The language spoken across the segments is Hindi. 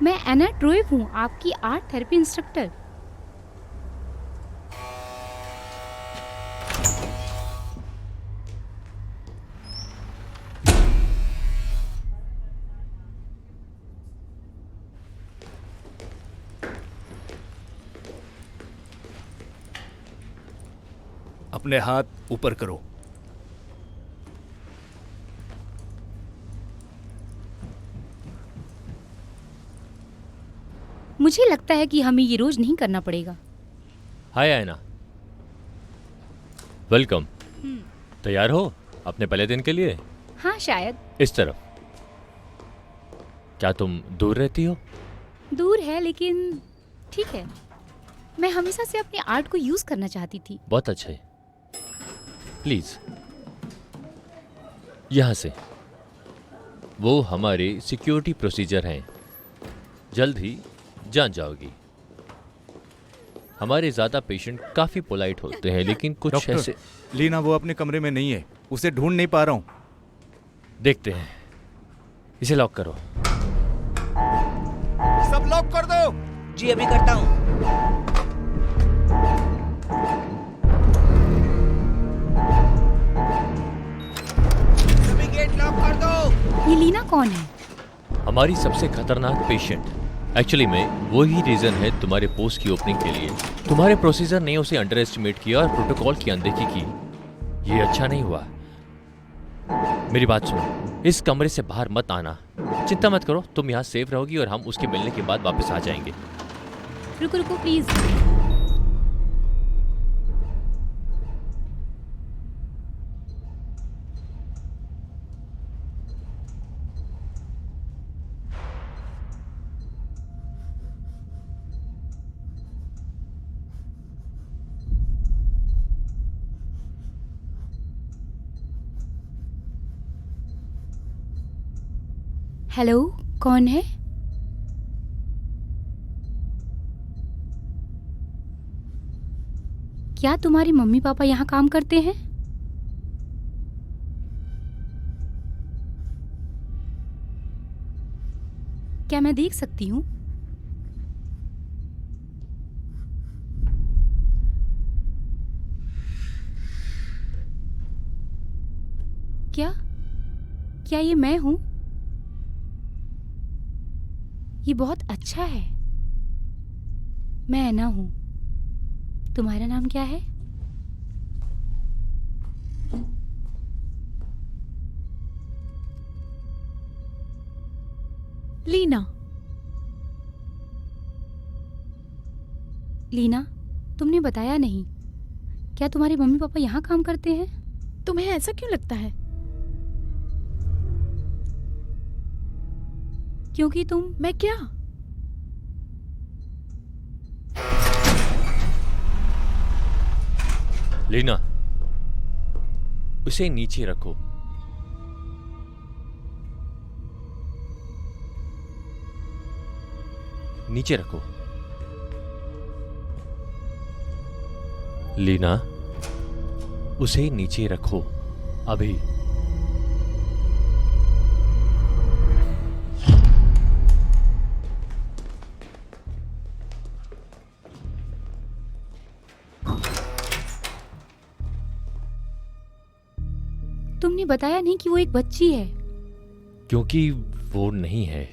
मैं एना ट्रोइव हूँ, आपकी आर्ट थेरेपी इंस्ट्रक्टर। अपने हाथ ऊपर करो। मुझे लगता है कि हमें ये रोज नहीं करना पड़ेगा। हाय आयना, वेलकम। तैयार हो अपने पहले दिन के लिए? हाँ शायद। इस तरफ। क्या तुम दूर रहती हो? दूर है लेकिन ठीक है। मैं हमेशा से अपनी आर्ट को यूज करना चाहती थी। बहुत अच्छा है। प्लीज यहां से। वो हमारे सिक्योरिटी प्रोसीजर हैं, जल्द ही जान जाओगी। हमारे ज्यादा पेशेंट काफी पोलाइट होते हैं, लेकिन कुछ डॉक्टर, ऐसे। लीना वो अपने कमरे में नहीं है, उसे ढूंढ नहीं पा रहा हूँ। देखते हैं, इसे लॉक करो। सब लॉक कर दो। जी अभी करता हूँ। सभी गेट लॉक कर दो। ये लीना कौन है? हमारी सबसे खतरनाक पेशेंट। एक्चुअली में वही रीजन है तुम्हारे पोस्ट की ओपनिंग के लिए। तुम्हारे प्रोसीजर ने उसे अंडर एस्टिमेट किया और प्रोटोकॉल की अनदेखी की। ये अच्छा नहीं हुआ। मेरी बात सुनो, इस कमरे से बाहर मत आना। चिंता मत करो, तुम यहाँ सेफ रहोगी और हम उसके मिलने के बाद वापस आ जाएंगे। रुको रुको प्लीज। हेलो, कौन है? क्या तुम्हारे मम्मी पापा यहाँ काम करते हैं? क्या मैं देख सकती हूँ? क्या क्या ये मैं हूँ? ये बहुत अच्छा है। मैं ऐना हूँ। तुम्हारा नाम क्या है? लीना। लीना, तुमने बताया नहीं। क्या तुम्हारे मम्मी पापा यहाँ काम करते हैं? तुम्हें ऐसा क्यों लगता है? क्योंकि तुम। मैं क्या? लीना, उसे नीचे रखो। नीचे रखो। लीना, उसे नीचे रखो अभी। तुमने बताया नहीं कि वो एक बच्ची है। क्योंकि वो नहीं है।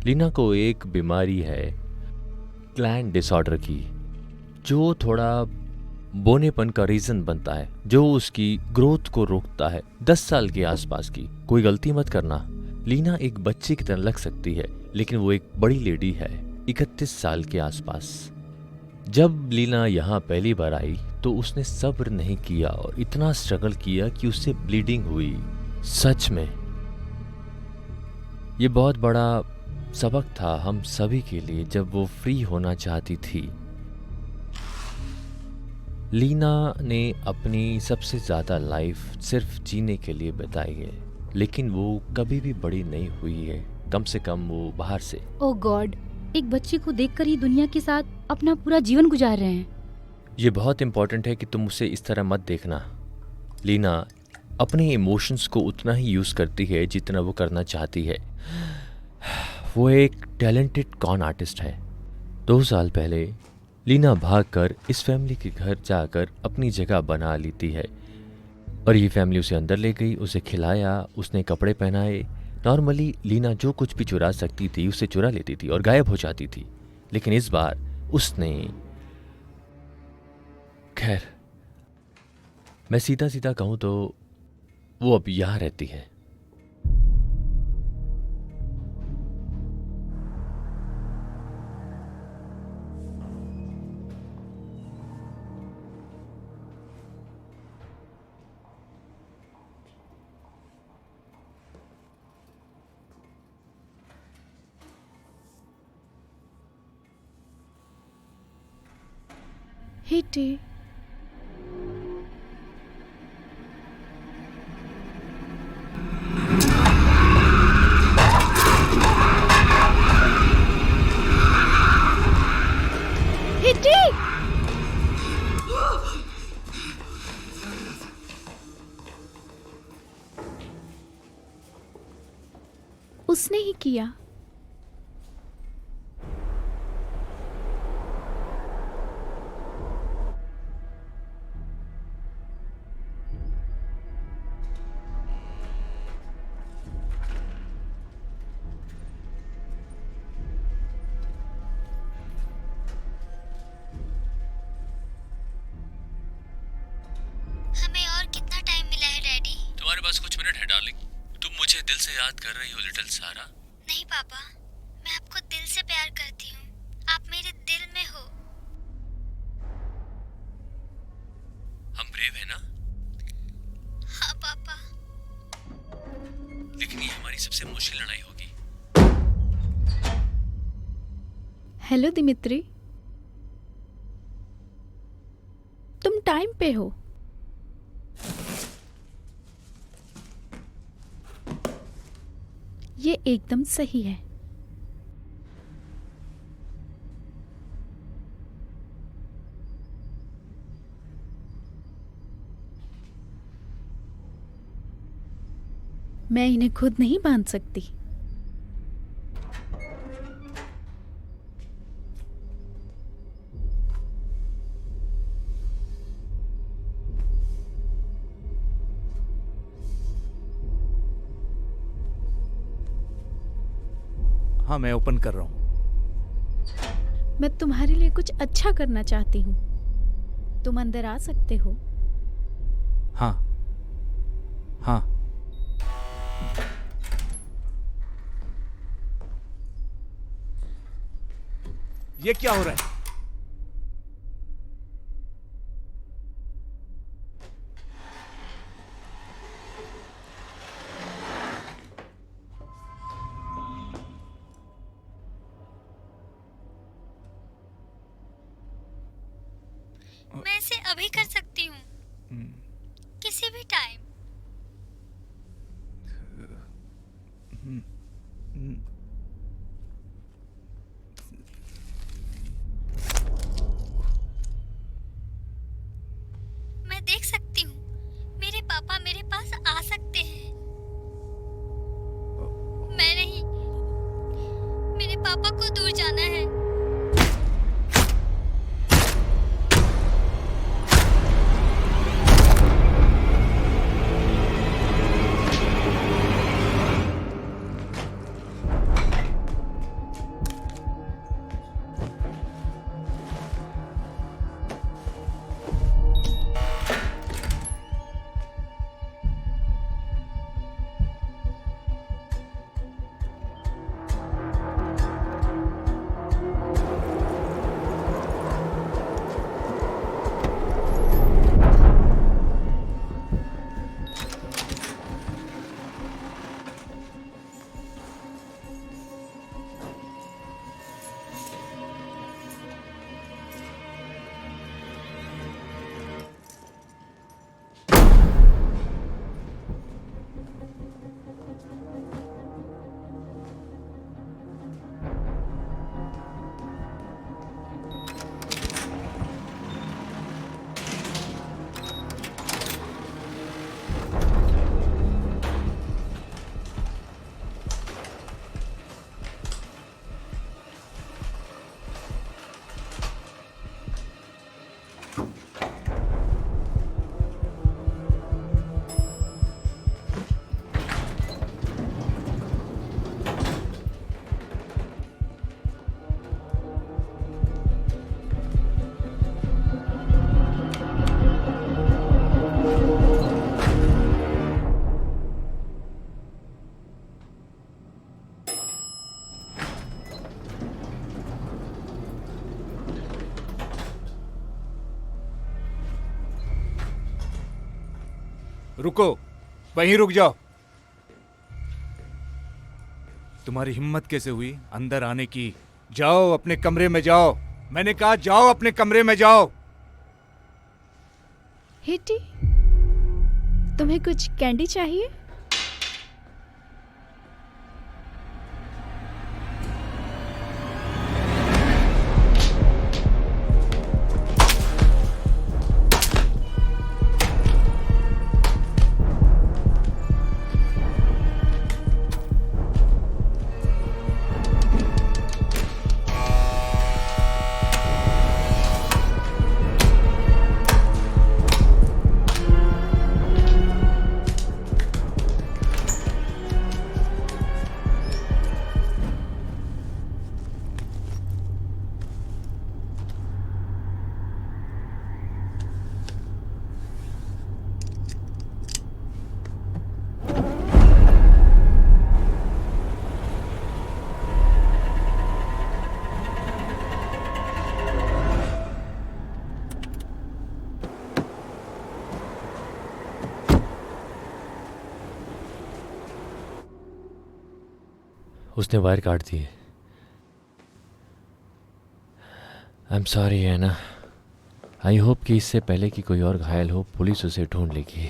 लीना को एक बीमारी है, ग्लैंड डिसऑर्डर की, जो थोड़ा बोनेपन का रीजन बनता है, जो उसकी ग्रोथ को रोकता है। 10 साल के आसपास की। कोई गलती मत करना। लीना एक बच्चे की तरह लग सकती है, लेकिन वो एक बड़ी लेडी है, 31 साल के आसपास। जब लीना यहाँ पहली बार आई तो उसने सब्र नहीं किया और इतना स्ट्रगल किया कि उससे ब्लीडिंग हुई। सच में ये बहुत बड़ा सबक था हम सभी के लिए जब वो फ्री होना चाहती थी। लीना ने अपनी सबसे ज़्यादा लाइफ सिर्फ जीने के लिए बिताई है, लेकिन वो कभी भी बड़ी नहीं हुई है, कम से कम वो बाहर से। ओह गॉड, एक बच्ची को देखकर ही दुनिया के साथ अपना पूरा जीवन गुजार रहे हैं। ये बहुत इंपॉर्टेंट है कि तुम उसे इस तरह मत देखना। लीना अपने इमोशंस को उतना ही यूज़ करती है जितना वो करना चाहती है। वो एक टैलेंटेड कॉन आर्टिस्ट है। 2 साल पहले लीना भागकर इस फैमिली के घर जाकर अपनी जगह बना लेती है और ये फैमिली उसे अंदर ले गई, उसे खिलाया, उसने कपड़े पहनाए। नॉर्मली लीना जो कुछ भी चुरा सकती थी उसे चुरा लेती थी और गायब हो जाती थी, लेकिन इस बार उसने, खैर मैं सीधा सीधा कहूं तो वो अब यहां रहती है। हिटी, हिटी, उसने ही किया। हमें और कितना टाइम मिला है डैडी? तुम्हारे पास कुछ मिनट है डार्लिंग। तुम मुझे दिल से याद कर रही हो लिटिल सारा? नहीं पापा, मैं आपको दिल से प्यार करती हूँ। आप मेरे दिल में हो। हम ब्रेव है ना, हाँ पापा। लेकिन ये हमारी सबसे मुश्किल लड़ाई होगी। हेलो दिमित्री, तुम टाइम पे हो। ये एकदम सही है। मैं इन्हें खुद नहीं बांध सकती। हाँ, मैं ओपन कर रहा हूँ। मैं तुम्हारे लिए कुछ अच्छा करना चाहती हूँ। तुम अंदर आ सकते हो। हाँ हाँ। ये क्या हो रहा है? मैं इसे अभी कर सकती हूँ, किसी भी टाइम। रुको, वहीं रुक जाओ। तुम्हारी हिम्मत कैसे हुई अंदर आने की? जाओ अपने कमरे में जाओ। मैंने कहा जाओ अपने कमरे में जाओ। हिटी, तुम्हें कुछ कैंडी चाहिए? उसने वायर काट दिए। आई एम सॉरी है ना। आई होप कि इससे पहले कि कोई और घायल हो पुलिस उसे ढूंढ लेगी।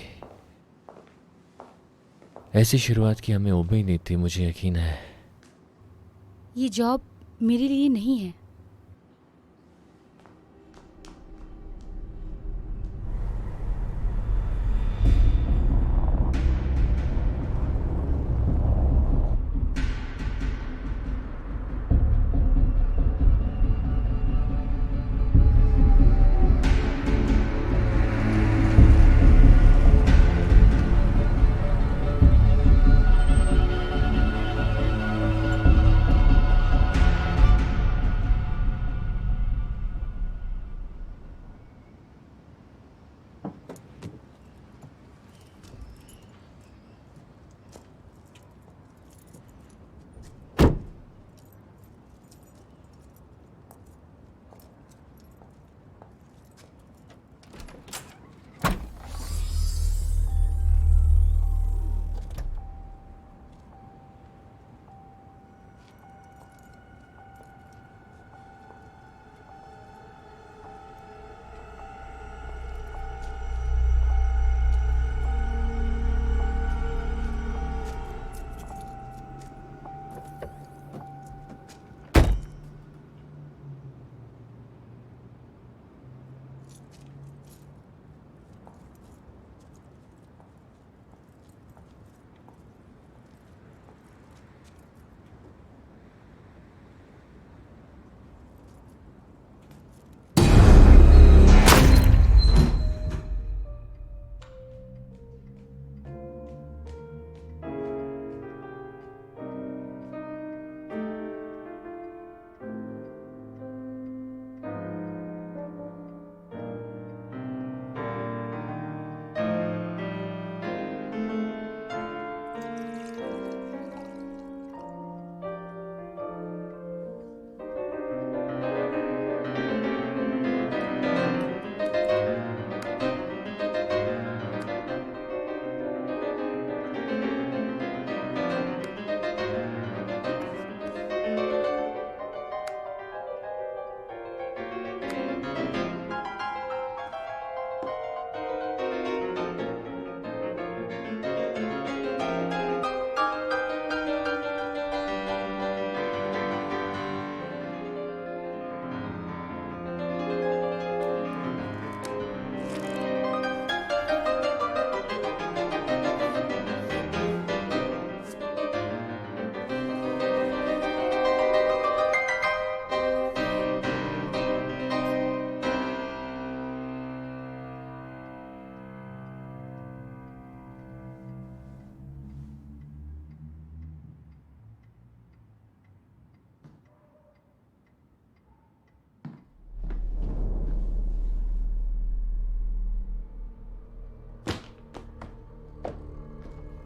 ऐसी शुरुआत की हमें उम्मीद नहीं थी, मुझे यकीन है। ये जॉब मेरे लिए नहीं है।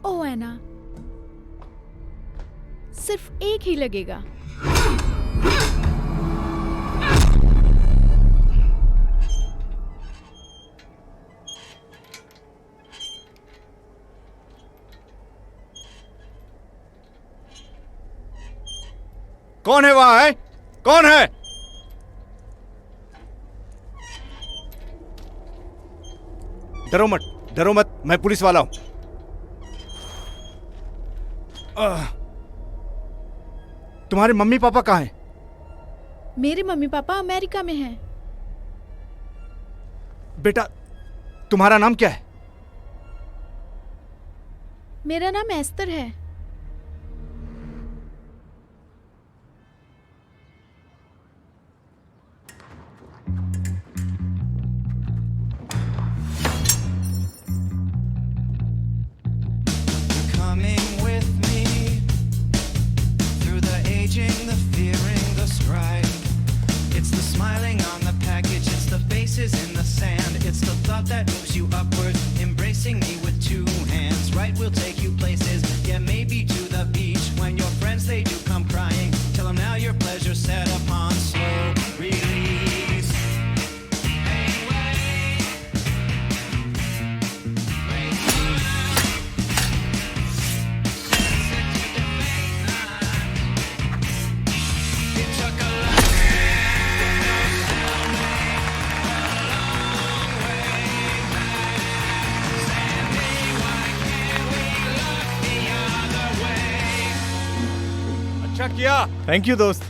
ओ एना, सिर्फ एक ही लगेगा। कौन है वहां है? कौन है? डरो मत, मैं पुलिस वाला हूं। तुम्हारे मम्मी पापा कहाँ हैं? मेरे मम्मी पापा अमेरिका में हैं। बेटा, तुम्हारा नाम क्या है? मेरा नाम एस्तर है। Coming with me through the aging, the fearing, the strife. It's the smiling on the package, it's the faces in the sand, it's the thought that moves you upward, embracing me with two hands. Right, we'll take you places, yeah, maybe to the beach. When your friends, they do come crying, tell them now your pleasure's set upon slow release. Hey, wait. It took a lot. अच्छा किया। थैंक यू दोस्त।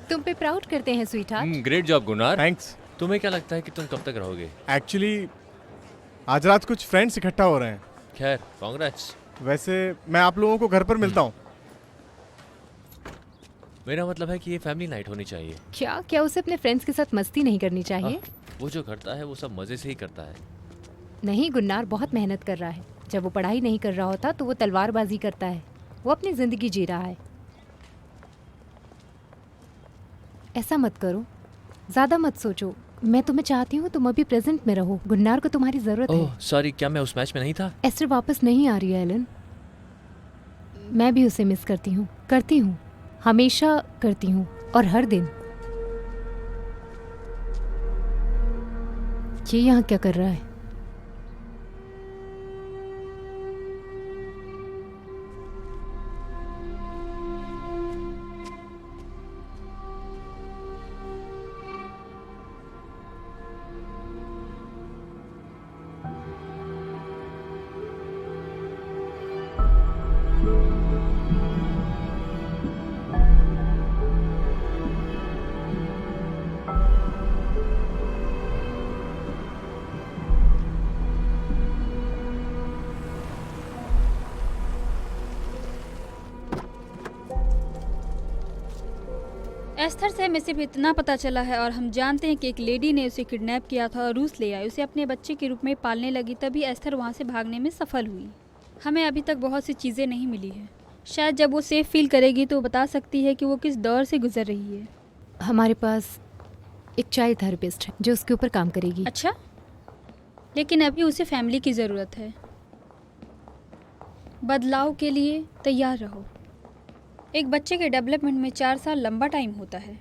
तुम पे प्राउड करते हैं sweet heart. Great job Gunnar. Thanks. तुम्हें क्या लगता है कि तुम कब तक रहोगे? एक्चुअली आज रात कुछ फ्रेंड्स इकट्ठा हो रहे हैं। खैर, कांग्रेट्स। वैसे मैं आप लोगों को घर पर मिलता हूँ। मेरा मतलब है कि ये फैमिली नाइट होनी चाहिए। क्या उसे अपने फ्रेंड्स के साथ मस्ती नहीं करनी चाहिए? वो जो करता है वो सब मजे से ही करता है। नहीं, गुन्नार बहुत मेहनत कर रहा है। जब वो पढ़ाई नहीं कर रहा होता तो वो तलवारबाजी करता है। वो अपनी जिंदगी जी रहा है। ऐसा मत करो, ज्यादा मत सोचो। मैं तुम्हें चाहती हूँ तुम अभी प्रेजेंट में रहो। गुन्नार को तुम्हारी जरूरत है। ओह सॉरी, क्या मैं उस मैच में नहीं था? एस्टर वापस नहीं आ रही है एलन। मैं भी उसे मिस करती हूँ, हमेशा करती हूँ, और हर दिन। ये यहाँ क्या कर रहा है? एस्थर से हमें सिर्फ इतना पता चला है और हम जानते हैं कि एक लेडी ने उसे किडनैप किया था और रूस ले आई, उसे अपने बच्चे के रूप में पालने लगी। तभी एस्थर वहाँ से भागने में सफल हुई। हमें अभी तक बहुत सी चीज़ें नहीं मिली है। शायद जब वो सेफ फील करेगी तो वो बता सकती है कि वो किस दौर से गुजर रही है। हमारे पास एक चाइल्ड थेरेपिस्ट है जो उसके ऊपर काम करेगी। अच्छा, लेकिन अभी उसे फैमिली की ज़रूरत है। बदलाव के लिए तैयार रहो। एक बच्चे के डेवलपमेंट में 4 साल लंबा टाइम होता है।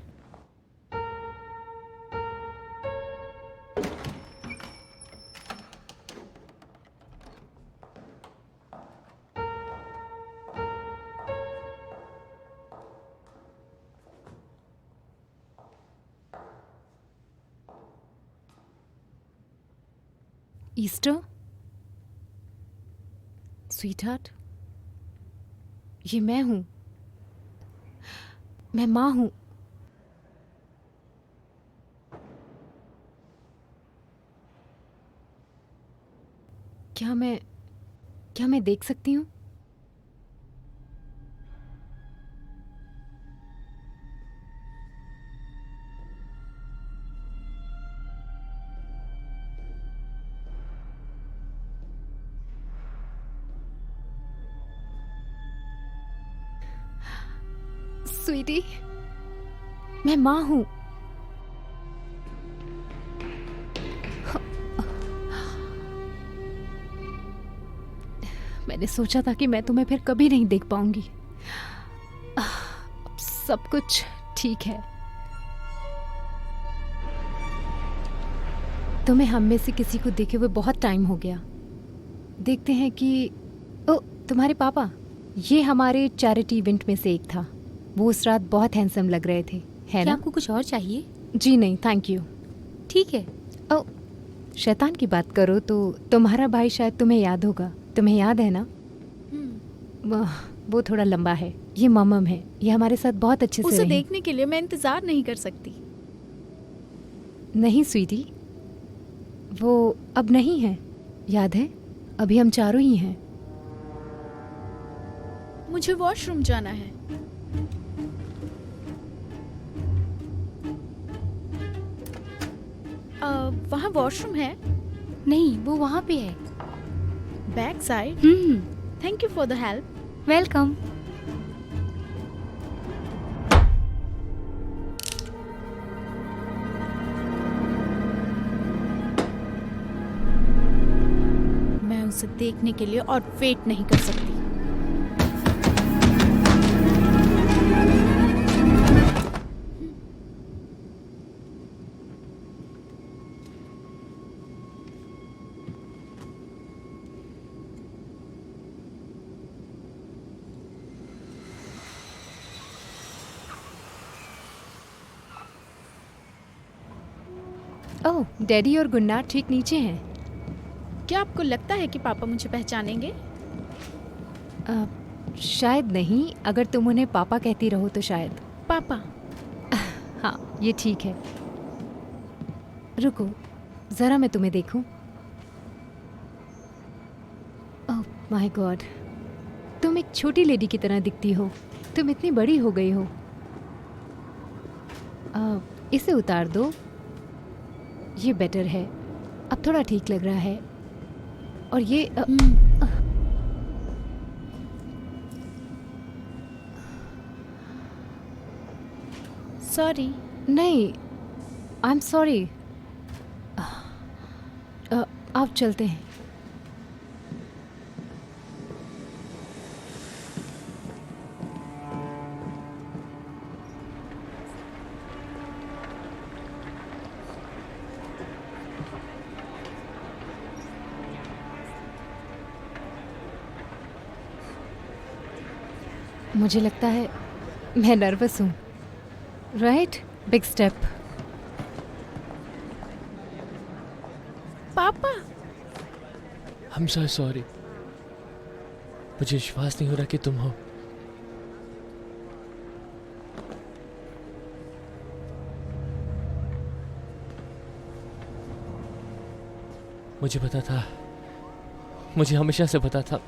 ईस्टर, स्वीटहार्ट, ये मैं हूँ। मैं माँ हूँ। क्या मैं देख सकती हूँ? स्वीटी, मैं माँ हूँ। मैंने सोचा था कि मैं तुम्हें फिर कभी नहीं देख पाऊंगी। अब सब कुछ ठीक है। तुम्हें हम में से किसी को देखे हुए बहुत टाइम हो गया। देखते हैं कि ओ, तुम्हारे पापा, ये हमारे चैरिटी इवेंट में से एक था। वो उस रात बहुत हैंडसम लग रहे थे, है क्या ना? आपको कुछ और चाहिए? जी नहीं, थैंक यू। ठीक है। ओ, शैतान की बात करो तो तुम्हारा भाई शायद तुम्हें याद होगा। तुम्हें याद है ना? वो थोड़ा लंबा है, ये ममम है, ये हमारे साथ बहुत अच्छे से उसे रही। देखने के लिए मैं इंतजार नहीं कर सकती। नहीं स्वीटी, वो अब नहीं है, याद है? अभी हम चारों ही हैं। मुझे वॉशरूम जाना है। वहाँ वॉशरूम है? नहीं, वो वहाँ पे है। Back side? Thank you for the help. Welcome. मैं उसे देखने के लिए और वेट नहीं कर सकती। ओह, डैडी और गुन्नार ठीक नीचे हैं। क्या आपको लगता है कि पापा मुझे पहचानेंगे? शायद नहीं, अगर तुम उन्हें पापा कहती रहो तो शायद। पापा? हाँ, ये ठीक है। रुको, ज़रा मैं तुम्हें देखूं। ओह माय गॉड, तुम एक छोटी लेडी की तरह दिखती हो। तुम इतनी बड़ी हो गई हो। इसे उतार दो, ये बेटर है। अब थोड़ा ठीक लग रहा है। और ये सॉरी। नहीं, आई एम सॉरी। आप चलते हैं। मुझे लगता है मैं नर्वस हूँ। Right, big step. पापा? I'm so sorry. मुझे विश्वास नहीं हो रहा कि तुम हो। मुझे पता था, मुझे हमेशा से पता था।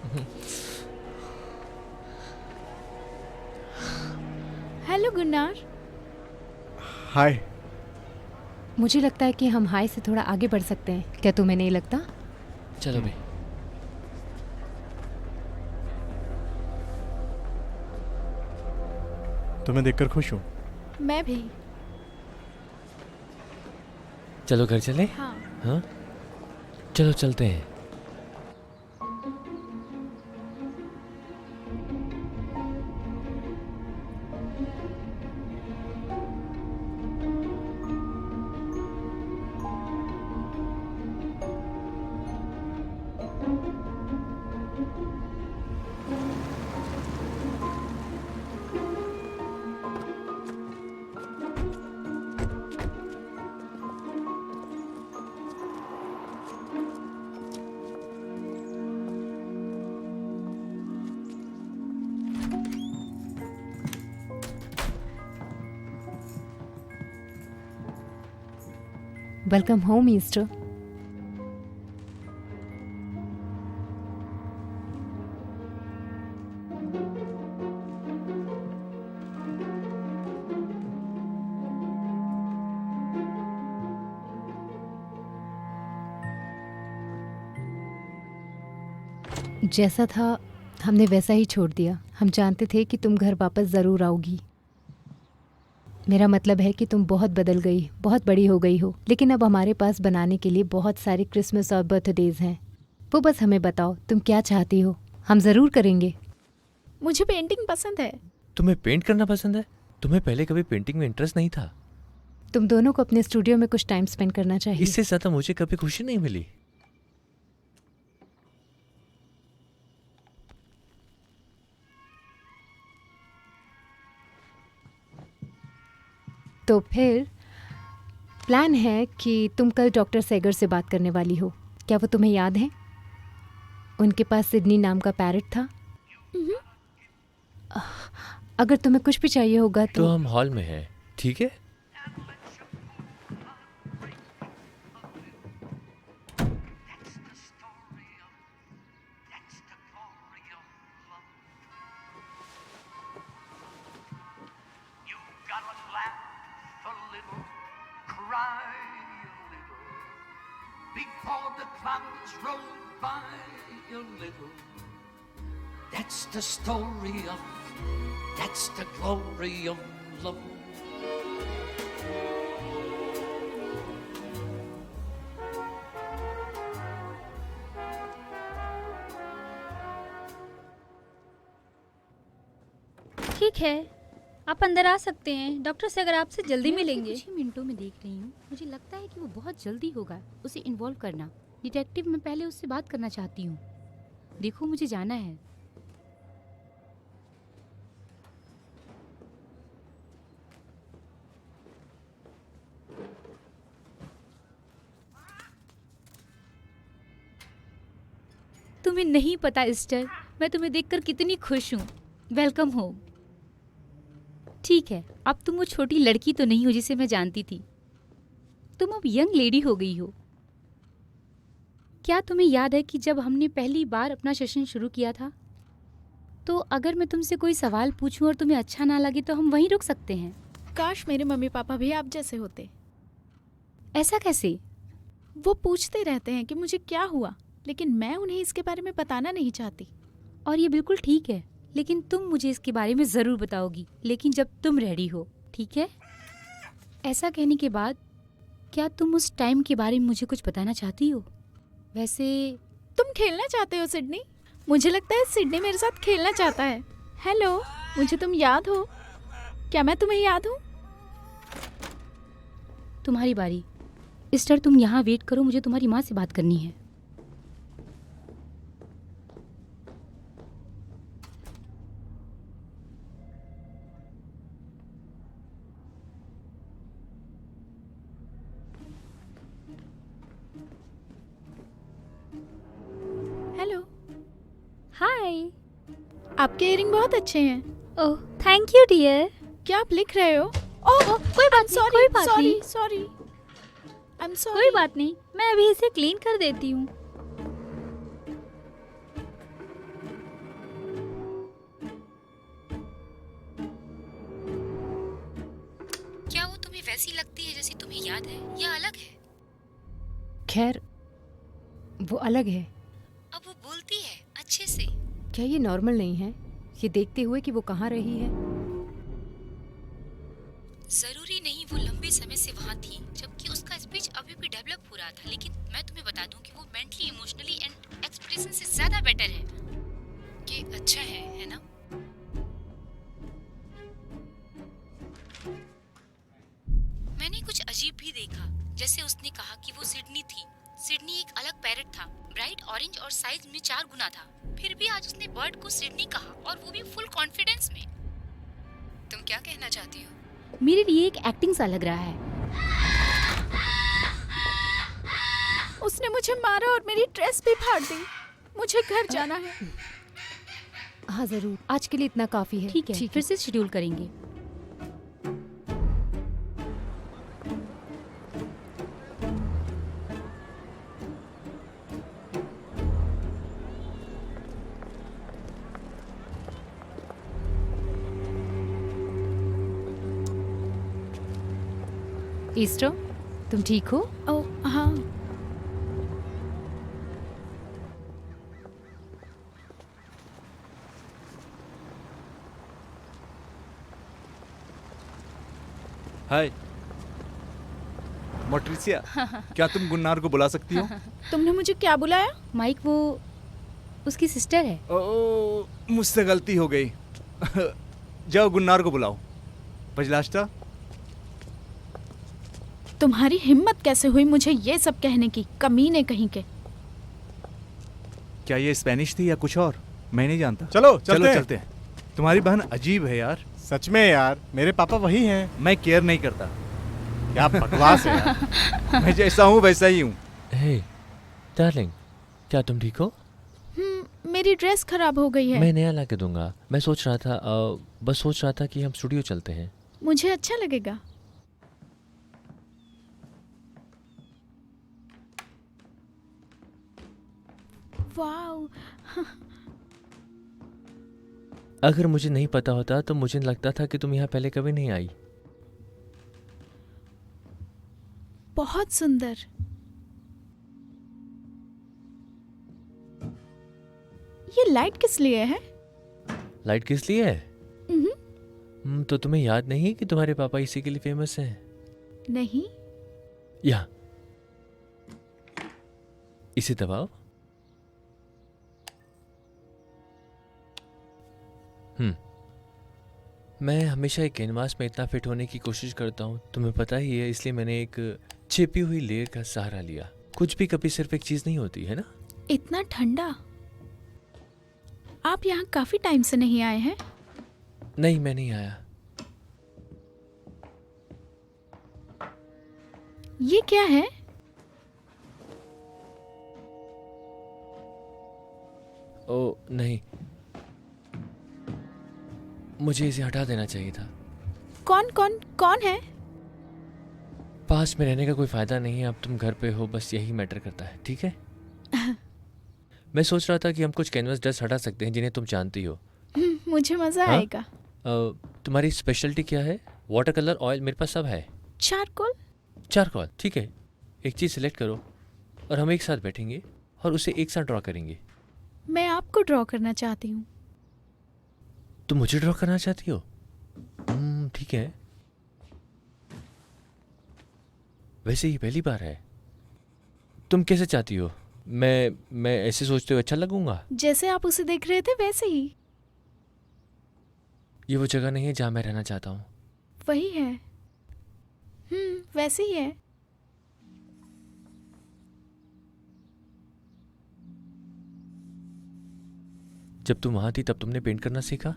Hello Gunnar. हाय। मुझे लगता है कि हम हाई से थोड़ा आगे बढ़ सकते हैं। क्या तुम्हें नहीं लगता? चलो भी। तुम्हें देखकर खुश हूँ। मैं भी। चलो घर चले? हाँ। हाँ, चलो चलते हैं। Welcome home Easter. जैसा था हमने वैसा ही छोड़ दिया। हम जानते थे कि तुम घर वापस ज़रूर आओगी। मेरा मतलब है कि तुम बहुत बदल गई, बहुत बड़ी हो गई हो। लेकिन अब हमारे पास बनाने के लिए बहुत सारे क्रिसमस और बर्थडेज हैं। वो बस हमें बताओ तुम क्या चाहती हो, हम ज़रूर करेंगे। मुझे पेंटिंग पसंद है। तुम्हें पेंट करना पसंद है? तुम्हें पहले कभी पेंटिंग में इंटरेस्ट नहीं था? तुम दोनों को अपने स्टूडियो में कुछ टाइम स्पेंड करना चाहिए। इससे ज़्यादा मुझे कभी खुशी नहीं मिली। तो फिर प्लान है कि तुम कल डॉक्टर सेगर से बात करने वाली हो। क्या वो तुम्हें याद है? उनके पास सिडनी नाम का पैरट था। अगर तुम्हें कुछ भी चाहिए होगा तो हम हॉल में हैं, ठीक है? That's the story of, that's the glory of love. ठीक है, आप अंदर आ सकते हैं। डॉक्टर से अगर आपसे जल्दी मैं उसे मिलेंगे। कुछ ही मिनटों में देख रही हूँ। मुझे लगता है कि वो बहुत जल्दी होगा उसे इन्वॉल्व करना। डिटेक्टिव, मैं पहले उससे बात करना चाहती हूँ। देखो, मुझे जाना है। तुम्हें नहीं पता एस्टर, मैं तुम्हें देखकर कितनी खुश हूँ। Welcome home. ठीक है, अब तुम वो छोटी लड़की तो नहीं हो जिसे मैं जानती थी। तुम अब यंग लेडी हो गई हो। क्या तुम्हें याद है कि जब हमने पहली बार अपना सेशन शुरू किया था, तो अगर मैं तुमसे कोई सवाल पूछूं और तुम्हें अच्छा ना लगे तो हम वहीं रुक सकते हैं। काश मेरे मम्मी पापा भी आप जैसे होते। ऐसा कैसे? वो पूछते रहते हैं कि मुझे क्या हुआ, लेकिन मैं उन्हें इसके बारे में बताना नहीं चाहती। और ये बिल्कुल ठीक है, लेकिन तुम मुझे इसके बारे में ज़रूर बताओगी, लेकिन जब तुम रेडी हो, ठीक है? ऐसा कहने के बाद क्या तुम उस टाइम के बारे में मुझे कुछ बताना चाहती हो? वैसे तुम खेलना चाहते हो सिडनी? मुझे लगता है सिडनी मेरे साथ खेलना चाहता है। हेलो, मुझे तुम याद हो? क्या मैं तुम्हें याद हूँ? तुम्हारी बारी। एस्टर, तुम यहाँ वेट करो, मुझे तुम्हारी माँ से बात करनी है। हेलो। हाय। आपके इयरिंग बहुत अच्छे हैं। ओह, थैंक यू डियर। क्या आप लिख रहे हो? ओह, कोई बात नहीं, कोई बात नहीं। सॉरी। I am sorry. कोई बात नहीं, मैं अभी इसे क्लीन कर देती हूँ। क्या वो तुम्हें वैसी लगती है जैसी तुम्हें याद है, या अलग है? खैर, वो अलग है। अब वो बोलती है अच्छे से। क्या ये नॉर्मल नहीं है, ये देखते हुए कि वो कहाँ रही है? जरूरी नहीं वो लंबे समय से वहाँ थी, जबकि उसका स्पीच अभी भी डेवलप हो रहा था। लेकिन मैं तुम्हें बता दूं कि वो मेंटली, इमोशनली एंड एक्सप्रेशन से ज्यादा बेटर है। ये अच्छा है ना? मैंने कुछ अजीब भी देखा। जैसे उसने कहा कि वो सिडनी थी। सिडनी एक अलग पैरट था, ब्राइट ऑरेंज और साइज में 4 गुना था। फिर भी आज उसने बर्ड को सिडनी कहा, और वो भी फुल कॉन्फिडेंस में। तुम क्या कहना चाहती हो? मेरे लिए एक एक्टिंग सा लग रहा है। उसने मुझे मारा और मेरी ड्रेस भी फाड़ दी। मुझे घर जाना है। हाँ जरूर, आज के लिए इतना काफी है। ठीक है, फिर से शेड्यूल करेंगे। ईस्टर, तुम ठीक हो? ओह हाँ। हाय मोट्रिसिया, क्या तुम गुन्नार को बुला सकती हो? तुमने मुझे क्या बुलाया? माइक, वो उसकी सिस्टर है। ओ, मुझसे गलती हो गई। जाओ गुन्नार को बुलाओ। पजलाश्ता, तुम्हारी हिम्मत कैसे हुई मुझे ये सब कहने की, कमीने कहीं के। क्या ये स्पेनिश थी या कुछ और? मैं नहीं जानता। चलो चलते हैं। चलते हैं। तुम्हारी बहन अजीब है यार, सच में यार, मेरे पापा वही हैं। मैं केयर नहीं करता। क्या बकवास है यार। मैं जैसा हूँ वैसा ही हूँ। हे डार्लिंग, क्या तुम ठीक हो? मेरी ड्रेस खराब हो गई है। मैं नया ला के दूंगा। मैं सोच रहा था बस सोच रहा था कि हम स्टूडियो चलते हैं। मुझे अच्छा लगेगा। वाओ, अगर मुझे नहीं पता होता तो मुझे लगता था कि तुम यहाँ पहले कभी नहीं आई। बहुत सुंदर। ये लाइट किस लिए है? लाइट किस लिए है? तो तुम्हें याद नहीं कि तुम्हारे पापा इसी के लिए फेमस हैं? नहीं। यहाँ इसे दबाओ। मैं हमेशा एक कैनवास में इतना फिट होने की कोशिश करता हूँ, तुम्हें पता ही है, इसलिए मैंने एक छिपी हुई लेयर का सहारा लिया। कुछ भी कभी सिर्फ एक चीज नहीं होती है ना। इतना ठंडा। आप यहाँ काफी टाइम से नहीं आए हैं? नहीं, मैं नहीं आया। ये क्या है? ओ नहीं, मुझे इसे हटा देना चाहिए था। कौन है? पास में रहने का कोई फायदा नहीं है। अब तुम घर पे हो, बस यही मैटर करता है, ठीक है? मैं सोच रहा था कि हम कुछ कैनवस डस्ट हटा सकते हैं जिन्हें तुम जानती हो। मुझे मजा हाँ? आएगा। तुम्हारी स्पेशलिटी क्या है? वाटर कलर, ऑयल, मेरे पास सब है। चारकोल, ठीक है। एक चीज़ सिलेक्ट करो और हम एक साथ बैठेंगे और उसे एक साथ ड्रॉ करेंगे। मैं आपको ड्रॉ करना चाहती हूँ। तुम मुझे ड्रॉ करना चाहती हो? ठीक है। वैसे ही पहली बार है। तुम कैसे चाहती हो? मैं ऐसे सोचते हुए अच्छा लगूंगा? जैसे आप उसे देख रहे थे वैसे ही। ये वो जगह नहीं है जहाँ मैं रहना चाहता हूँ। वही है। वैसे ही है। जब तुम वहां थी तब तुमने पेंट करना सीखा?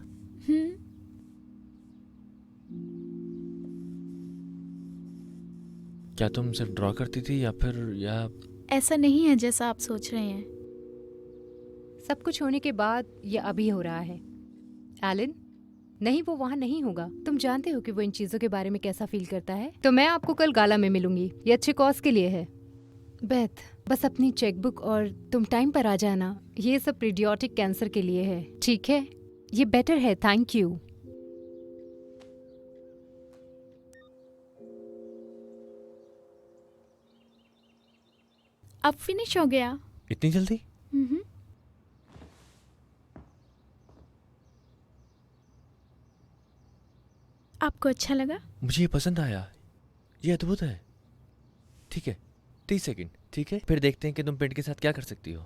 क्या तुम सिर्फ ड्रॉ करती थी या ऐसा नहीं है जैसा आप सोच रहे हैं। सब कुछ होने के बाद ये अभी हो रहा है। एलन, नहीं, वो वहाँ नहीं होगा। तुम जानते हो कि वो इन चीजों के बारे में कैसा फील करता है। तो मैं आपको कल गाला में मिलूंगी। ये अच्छे कॉज के लिए है। बेथ, बस अपनी चेकबुक और तुम टाइम पर आ जाना। ये सब पीडियाट्रिक कैंसर के लिए है, ठीक है? ये बेटर है। Thank you. अब फिनिश हो गया। इतनी जल्दी? आपको अच्छा लगा? मुझे ये पसंद आया। ये अद्भुत है। ठीक है, 30 सेकंड। ठीक है, फिर देखते हैं कि तुम पेंट के साथ क्या कर सकती हो।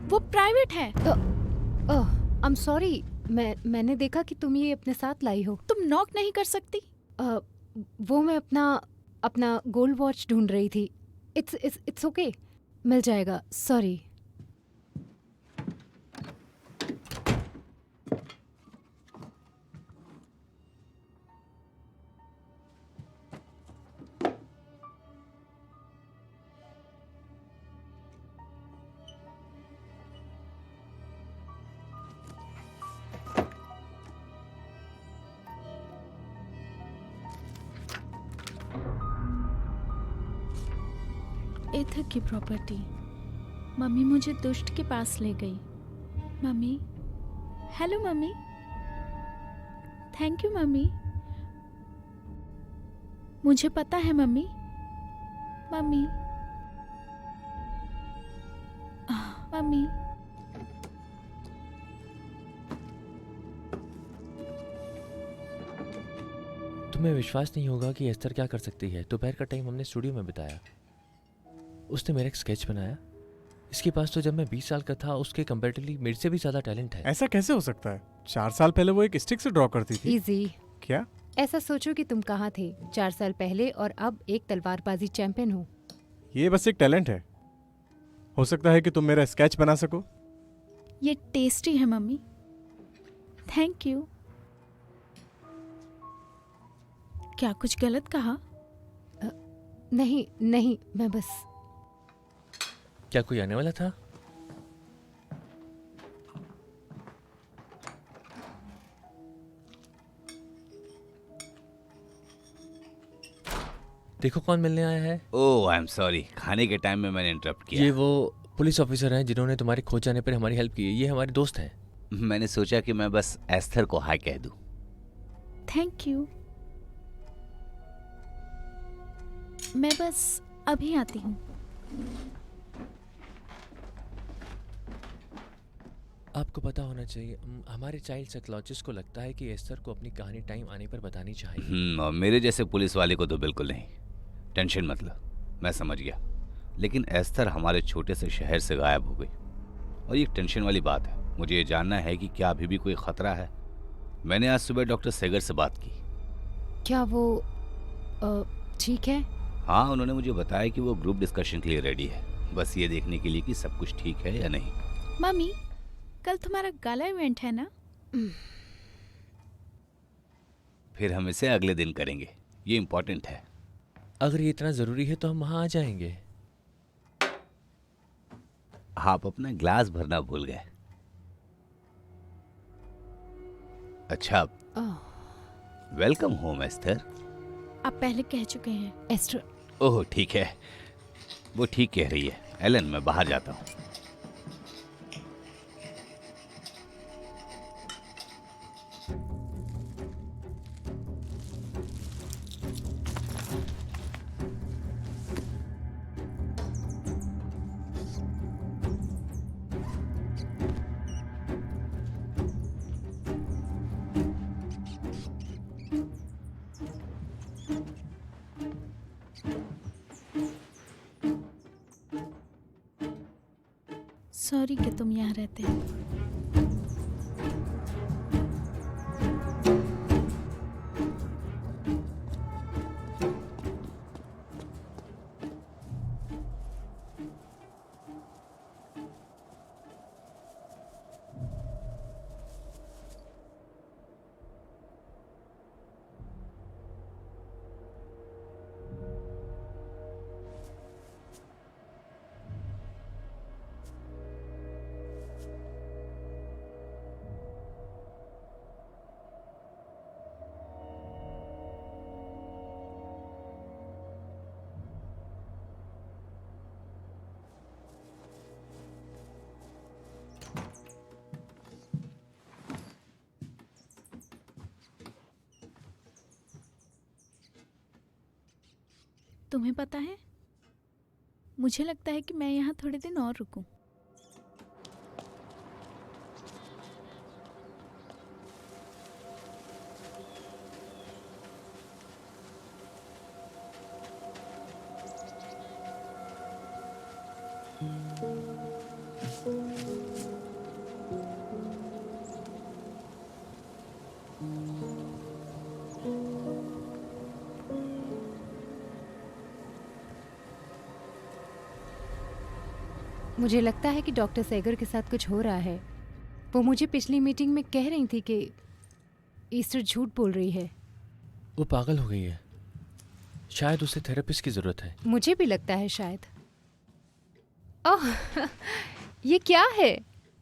वो प्राइवेट है। I am sorry. मैंने देखा कि तुम ये अपने साथ लाई हो। तुम नॉक नहीं कर सकती? वो मैं अपना गोल्ड वॉच ढूंढ रही थी। इट्स ओके, मिल जाएगा। सॉरी। एथर की प्रॉपर्टी। मम्मी मुझे दुष्ट के पास ले गई। Mummy, hello mummy. Thank you mummy. मुझे पता है मम्मी। Mummy, mummy. तुम्हें विश्वास नहीं होगा कि एस्तर क्या कर सकती है। दोपहर का टाइम हमने स्टूडियो में बिताया। उसने मेरा एक स्केच बनाया। इसके पास तो जब मैं 20 साल का था उसके कंपैरेटिवली मेरे से भी ज्यादा टैलेंट है। ऐसा कैसे हो सकता है? 4 साल पहले वो एक स्टिक से ड्रॉ करती थी। इजी। क्या? ऐसा सोचो कि तुम कहाँ थे 4 साल पहले और अब एक तलवारबाजी चैंपियन हो। ये बस एक टैलेंट है। हो सकता है कि तुम मेरा स्केच बना सको। ये टेस्टी है मम्मी, थैंक यू। क्या कुछ गलत कहा? नहीं नहीं, मैं बस। क्या कोई आने वाला था? देखो कौन मिलने आया है। ओह आई एम सॉरी, खाने के टाइम में मैंने इंटरप्ट किया। ये वो पुलिस ऑफिसर हैं जिन्होंने तुम्हारे खो जाने पर हमारी हेल्प की है। ये हमारे दोस्त हैं। मैंने सोचा कि मैं बस एस्थर को हाय कह दूं। Thank you. मैं बस अभी आती हूँ। आपको पता होना चाहिए, हमारे चाइल्ड साइकोलॉजिस्ट को लगता है कि एस्थर को अपनी कहानी टाइम आने पर बतानी चाहिए। और मेरे जैसे पुलिस वाले को तो बिल्कुल नहीं। टेंशन मत लो, मैं समझ गया। लेकिन एस्थर हमारे छोटे से शहर से गायब हो गई और ये टेंशन वाली बात है। मुझे ये जानना है कि क्या अभी भी कोई खतरा है। मैंने आज सुबह डॉक्टर सेगर से बात की। क्या वो ठीक है? हाँ, उन्होंने मुझे बताया कि वो ग्रुप डिस्कशन के लिए रेडी है, बस ये देखने के लिए कि सब कुछ ठीक है या नहीं। मम्मी, कल तुम्हारा गाला इवेंट है ना? फिर हम इसे अगले दिन करेंगे, ये इम्पोर्टेंट है। अगर ये इतना ज़रूरी है तो हम वहाँ आ जाएंगे। आप अपना ग्लास भरना भूल गए। अच्छा, वेलकम होम एस्थर। आप पहले कह चुके हैं। एस्टर। ओह ठीक है, वो ठीक कह रही है। एलन, मैं बाहर जाता हूँ। सॉरी कि तुम यहाँ रहते हो। तुम्हें पता है, मुझे लगता है कि मैं यहाँ थोड़े दिन और रुकूं। मुझे लगता है कि डॉक्टर सेगर के साथ कुछ हो रहा है। वो मुझे पिछली मीटिंग में कह रही थी कि ईस्टर झूठ बोल रही है। वो पागल हो गई है। शायद उसे थेरेपिस्ट की ज़रूरत है। मुझे भी लगता है शायद। ओह ये क्या है?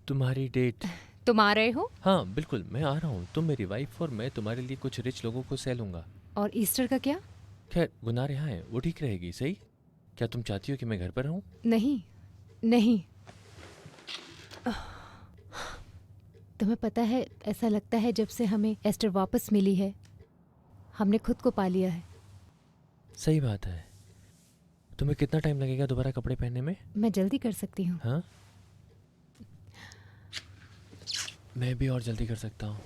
तुम्हारी डेट। तुम आ रहे हो? हाँ बिल्कुल, मैं आ रहा हूँ। तुम मेरी वाइफ और मैं तुम्हारे लिए कुछ रिच लोगों को सह लूँगा। और ईस्टर का क्या? खैर गुनाह यहाँ है, वो ठीक रहेगी। सही? क्या तुम चाहती हो कि मैं घर पर रहूँ? नहीं नहीं। तुम्हें पता है, ऐसा लगता है जब से हमें एस्टर वापस मिली है हमने खुद को पा लिया है। सही बात है। तुम्हें कितना टाइम लगेगा दोबारा कपड़े पहनने में? मैं जल्दी कर सकती हूँ। हाँ? मैं भी और जल्दी कर सकता हूँ।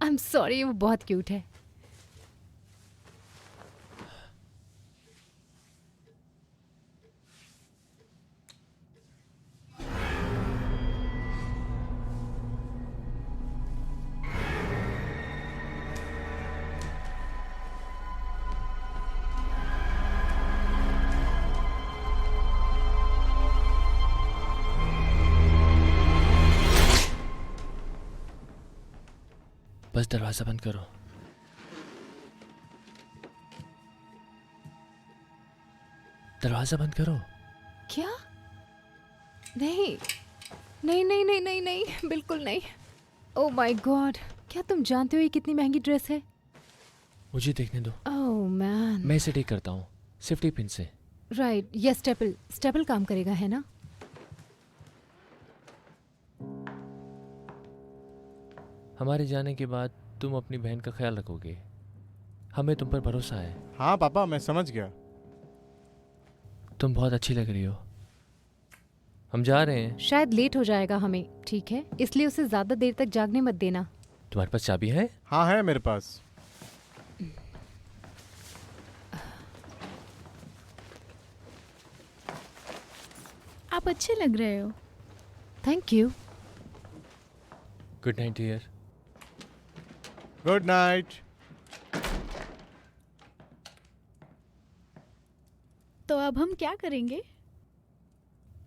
आई एम सॉरी, वो बहुत क्यूट है। बस दरवाजा बंद करो। दरवाजा बंद करो। क्या? नहीं नहीं नहीं नहीं नहीं नहीं, बिल्कुल नहीं। ओ माय गॉड, क्या तुम जानते हो ये कितनी महंगी ड्रेस है? मुझे देखने दो। Oh man. मैं इसे टेक करता हूँ सेफ्टी पिन से। राइट, ये स्टेपल स्टेपल काम करेगा, है ना? हमारे जाने के बाद तुम अपनी बहन का ख्याल रखोगे, हमें तुम पर भरोसा है। हाँ पापा, मैं समझ गया। तुम बहुत अच्छी लग रही हो। हम जा रहे हैं। शायद लेट हो जाएगा हमें, ठीक है? इसलिए उसे ज्यादा देर तक जागने मत देना। तुम्हारे पास चाबी है? हाँ है मेरे पास। आप अच्छे लग रहे हो। Thank you. Good night dear. Good night. तो अब हम क्या करेंगे?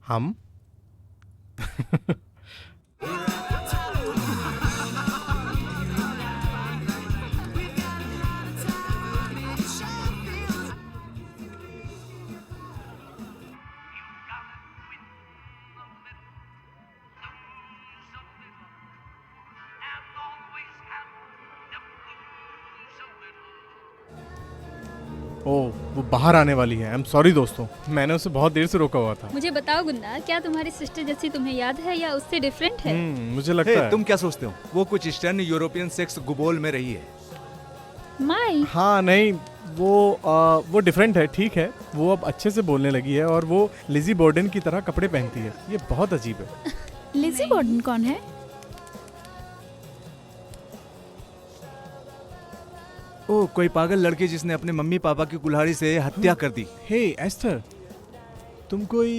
हम ओह, वो बाहर आने वाली है। आई एम सॉरी दोस्तों, मैंने उसे बहुत देर से रोका हुआ था। मुझे बताओ गुन्ना, क्या तुम्हारी सिस्टर जैसी तुम्हें याद है या उससे डिफरेंट है? मुझे लगता है। तुम क्या सोचते हो? वो कुछ ईस्टर्न यूरोपियन सेक्स गुबोल में रही है। माई। हाँ नहीं, वो डिफरेंट है, ठीक है। वो अब अच्छे से बोलने लगी है और वो लिजी बॉर्डन की तरह कपड़े पहनती है। ये बहुत अजीब है। लिजी बॉर्डन कौन है? ओ, कोई पागल लड़की जिसने अपने मम्मी पापा की कुल्हाड़ी से हत्या कर दी। हे एस्थर, तुम कोई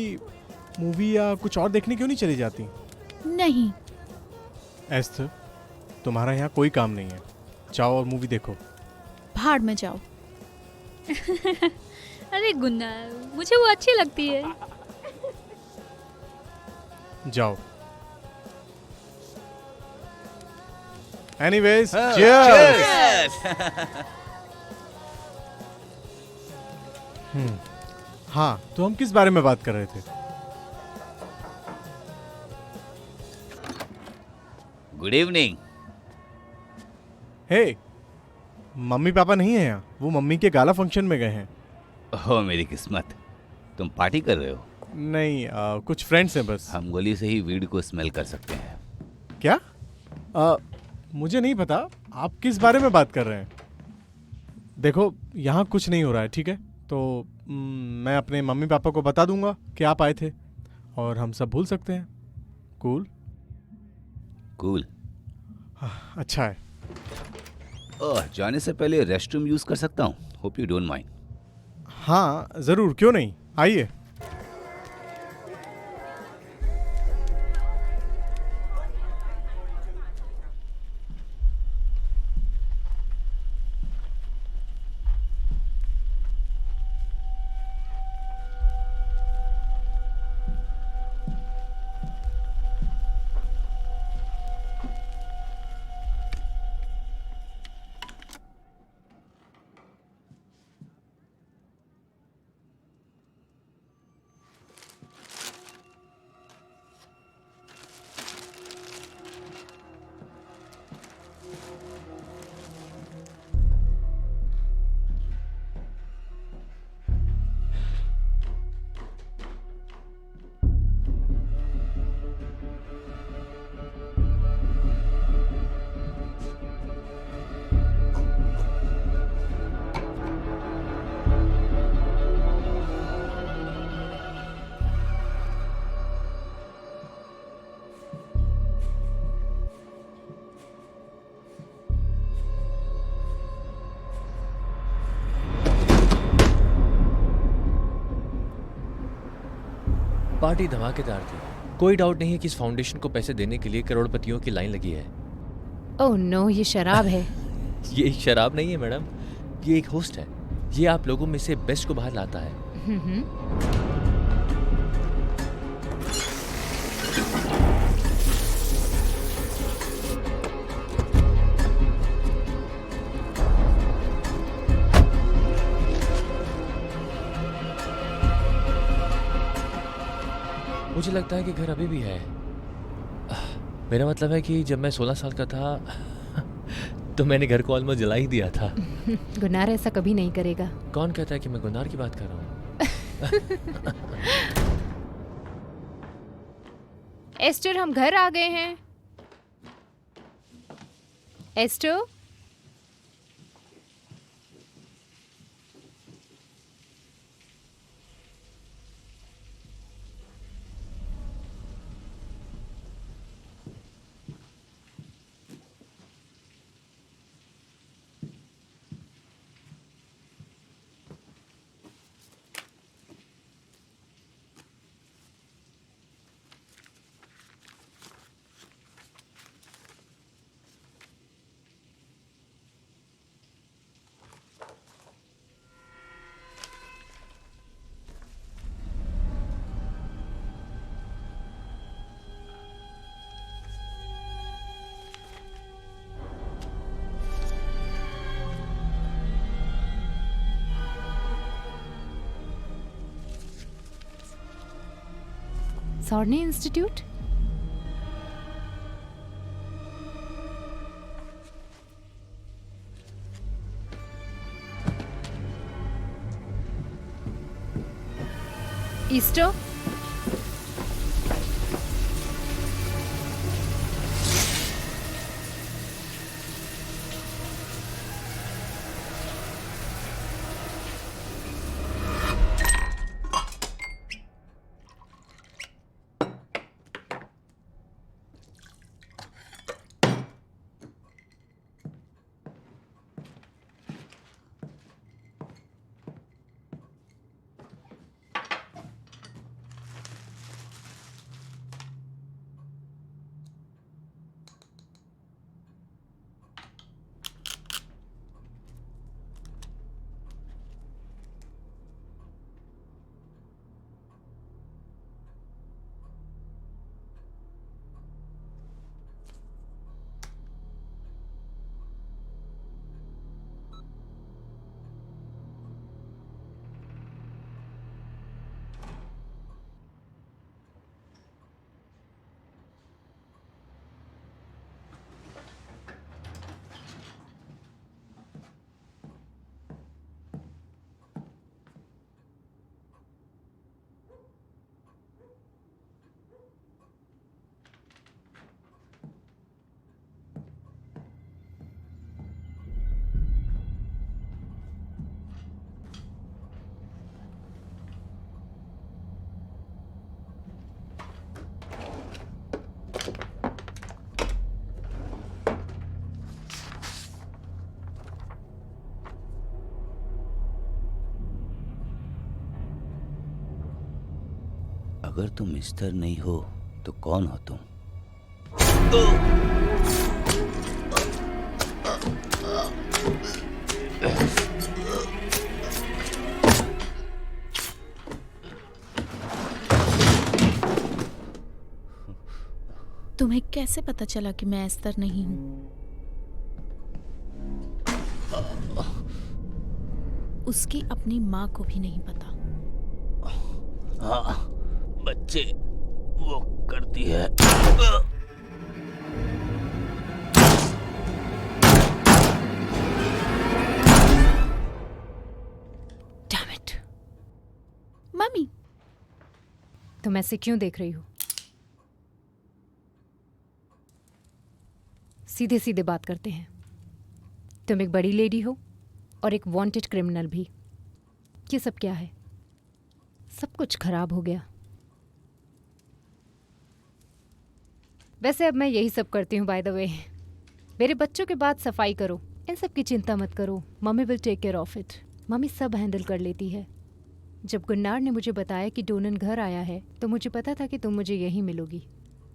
मूवी या कुछ और देखने क्यों नहीं चली जाती? नहीं। एस्थर, तुम्हारा यहाँ कोई काम नहीं है, जाओ और मूवी देखो। भाड़ में जाओ। अरे गुन्ना, मुझे वो अच्छी लगती है। जाओ। Anyways, cheers! हाँ, तो हम किस बारे में बात कर रहे थे? Good evening. हे, मम्मी पापा नहीं है यहाँ। वो मम्मी के गाला फंक्शन में गए हैं। ओह मेरी किस्मत, तुम पार्टी कर रहे हो? नहीं, कुछ फ्रेंड्स हैं बस। हम गोली से ही वीड को स्मेल कर सकते हैं। क्या? मुझे नहीं पता आप किस बारे में बात कर रहे हैं। देखो, यहाँ कुछ नहीं हो रहा है, ठीक है? तो मैं अपने मम्मी पापा को बता दूंगा कि आप आए थे और हम सब भूल सकते हैं। कूल? कूल। अच्छा है। ओह, जाने से पहले रेस्टरूम यूज कर सकता हूँ? Hope you don't mind. हाँ जरूर, क्यों नहीं, आइए। पार्टी धमाकेदार थी। कोई डाउट नहीं है कि इस फाउंडेशन को पैसे देने के लिए करोड़पतियों की लाइन लगी है। ओह नो, ये शराब है। ये शराब नहीं है मैडम, ये एक होस्ट है। ये आप लोगों में से बेस्ट को बाहर लाता है। मुझे लगता है कि घर अभी भी है। मेरा मतलब है कि जब मैं 16 साल का था तो मैंने घर को ऑलमोस्ट जला ही दिया था। गुनार ऐसा कभी नहीं करेगा। कौन कहता है कि मैं गुनार की बात कर रहा हूँ? एस्टर, हम घर आ गए हैं। Ester, सॉर्नी institute. ईस्टर, अगर तुम मिस्टर नहीं हो तो कौन हो तुम? तुम्हें कैसे पता चला कि मैं एस्तर नहीं हूँ? उसकी अपनी माँ को भी नहीं पता। हाँ, बच्चे वो करती है। Damn it! मम्मी, तुम ऐसे क्यों देख रही हो? सीधे सीधे बात करते हैं। तुम एक बड़ी लेडी हो और एक वांटेड क्रिमिनल भी। ये सब क्या है? सब कुछ खराब हो गया। वैसे अब मैं यही सब करती हूँ बाय द वे। मेरे बच्चों के बाद सफाई करो, इन सब की चिंता मत करो। Mummy will take care of it. Mummy सब हैंडल कर लेती है। जब गुन्नार ने मुझे बताया कि डोनन घर आया है तो मुझे पता था कि तुम मुझे यहीं मिलोगी।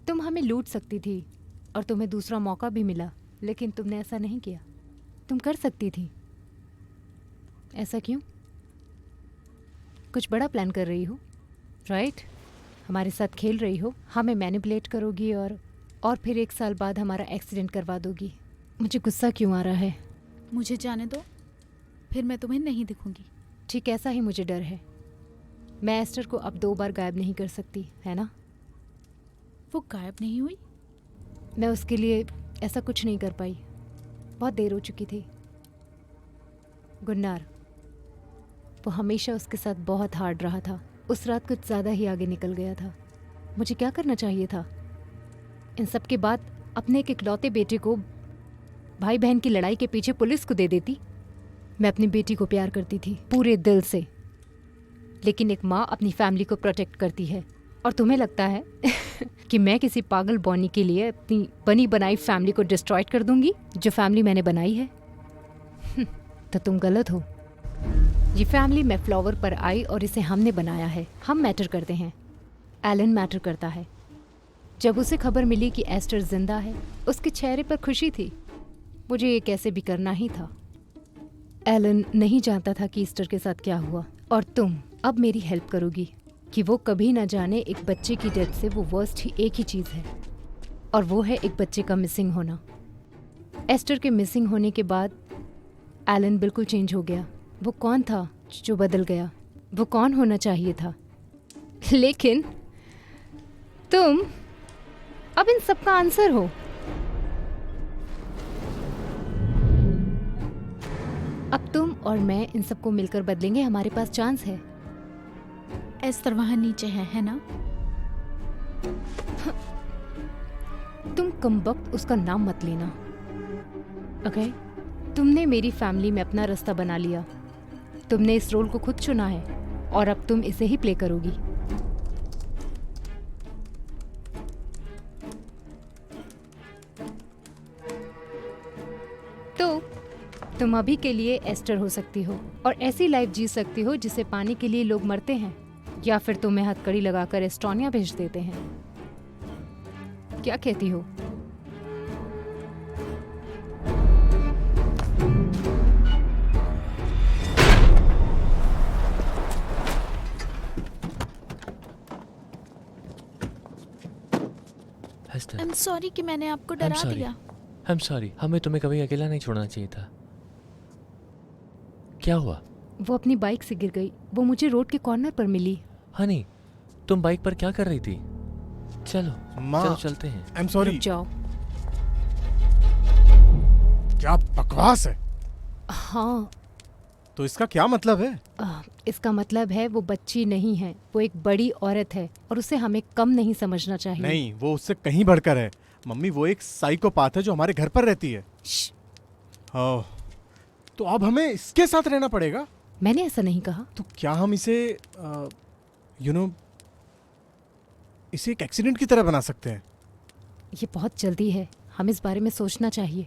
तुम हमें लूट सकती थी और तुम्हें दूसरा मौका भी मिला, लेकिन तुमने ऐसा नहीं किया। तुम कर सकती थी। ऐसा क्यों? कुछ बड़ा प्लान कर रही हो, राइट? हमारे साथ खेल रही हो, हमें मैनिपुलेट करोगी और फिर 1 साल बाद हमारा एक्सीडेंट करवा दोगी। मुझे गुस्सा क्यों आ रहा है? मुझे जाने दो, फिर मैं तुम्हें नहीं दिखूंगी। ठीक ऐसा ही मुझे डर है। मैं एस्टर को अब 2 बार गायब नहीं कर सकती, है ना? वो गायब नहीं हुई? मैं उसके लिए ऐसा कुछ नहीं कर पाई। बहुत देर हो चुकी थी। गुन्नार, वो हमेशा उसके साथ बहुत हार्ड रहा था। उस रात कुछ ज़्यादा ही आगे निकल गया था। मुझे क्या करना चाहिए था? इन सब के बाद अपने एक इकलौते बेटे को भाई बहन की लड़ाई के पीछे पुलिस को दे देती। मैं अपनी बेटी को प्यार करती थी पूरे दिल से, लेकिन एक माँ अपनी फैमिली को प्रोटेक्ट करती है। और तुम्हें लगता है कि मैं किसी पागल बॉनी के लिए अपनी बनी बनाई फैमिली को डिस्ट्रॉय कर दूंगी, जो फैमिली मैंने बनाई है? तो तुम गलत हो। ये फैमिली मैफ्लावर पर आई और इसे हमने बनाया है। हम मैटर करते हैं, एलन मैटर करता है। जब उसे खबर मिली कि एस्टर जिंदा है, उसके चेहरे पर खुशी थी। मुझे ये कैसे भी करना ही था। एलन नहीं जानता था कि ईस्टर के साथ क्या हुआ, और तुम अब मेरी हेल्प करोगी कि वो कभी ना जाने एक बच्चे की डेथ से वो वर्स्ट ही एक ही चीज़ है, और वो है एक बच्चे का मिसिंग होना। एस्टर के मिसिंग होने के बाद एलन बिल्कुल चेंज हो गया। वो कौन था जो बदल गया? वो कौन होना चाहिए था? लेकिन तुम अब इन सब का आंसर हो। अब तुम और मैं इन सबको मिलकर बदलेंगे। हमारे पास चांस है। एस्टर वहाँ नीचे है ना? तुम कमबख्त उसका नाम मत लेना, ओके? तुमने मेरी फैमिली में अपना रास्ता बना लिया। तुमने इस रोल को खुद चुना है और अब तुम इसे ही प्ले करोगी। तो तुम अभी के लिए एस्टर हो सकती हो और ऐसी लाइफ जी सकती हो जिसे पाने के लिए लोग मरते हैं, या फिर तुम्हें हथकड़ी लगाकर एस्टोनिया भेज देते हैं। क्या कहती हो? आई एम सॉरी कि मैंने आपको डरा दिया। I am sorry. हमें तुम्हें कभी अकेला नहीं छोड़ना चाहिए था। क्या हुआ? वो अपनी बाइक से गिर गई। वो मुझे रोड के कॉर्नर पर मिली। हनी, तुम बाइक पर क्या कर रही थी? चलो चलो चलते हैं। I am sorry. जाओ। क्या बकवास है। हाँ, तो इसका क्या मतलब है? इसका मतलब है वो बच्ची नहीं है, वो एक बड़ी औरत है और उसे हमें कम नहीं समझना चाहिए। नहीं, वो उससे कहीं बढ़कर है। मम्मी, वो एक साइकोपाथ है जो हमारे घर पर रहती है। ओह, तो अब हमें इसके साथ रहना पड़ेगा? मैंने ऐसा नहीं कहा। तो क्या हम इसे इसे एक एक्सीडेंट की तरह बना सकते हैं? ये बहुत जल्दी है, हम इस बारे में सोचना चाहिए।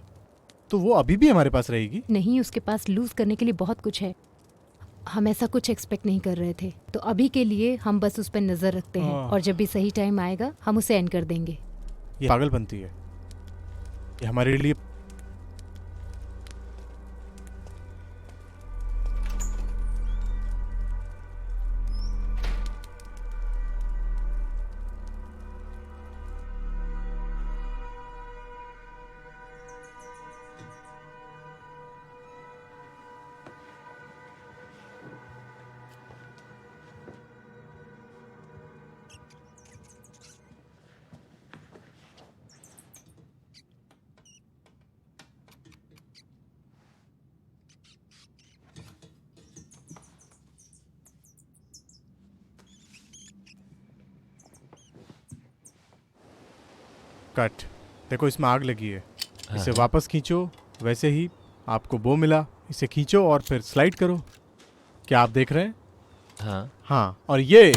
तो वो अभी भी हमारे पास रहेगी? नहीं, उसके पास लूज करने के लिए बहुत कुछ है। हम ऐसा कुछ एक्सपेक्ट नहीं कर रहे थे, तो अभी के लिए हम बस उस पर नजर रखते हैं और जब भी सही टाइम आएगा हम उसे एंड कर देंगे। ये पागल बनती है। ये हमारे लिए कट। देखो, इसमें आग लगी है। इसे वापस खींचो। वैसे ही आपको वो मिला, इसे खींचो और फिर स्लाइड करो। क्या आप देख रहे हैं? हाँ हाँ, और ये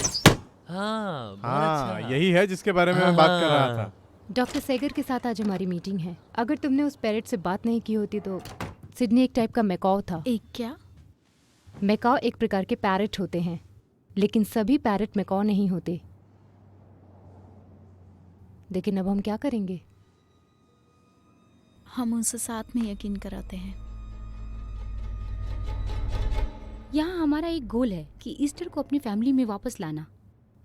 हाँ, हाँ, यही है जिसके बारे में मैं बात कर रहा था। डॉक्टर सेगर के साथ आज हमारी मीटिंग है। अगर तुमने उस पैरेट से बात नहीं की होती तो सिडनी एक टाइप का मैकाउ था। एक क्या? मैकाउ एक प्रकार के पैरेट होते हैं। लेकिन सभी पैरट मैकॉ नहीं होते। लेकिन अब हम क्या करेंगे? हम उनसे साथ में यकीन कराते हैं। यहाँ हमारा एक गोल है कि ईस्टर को अपनी फैमिली में वापस लाना।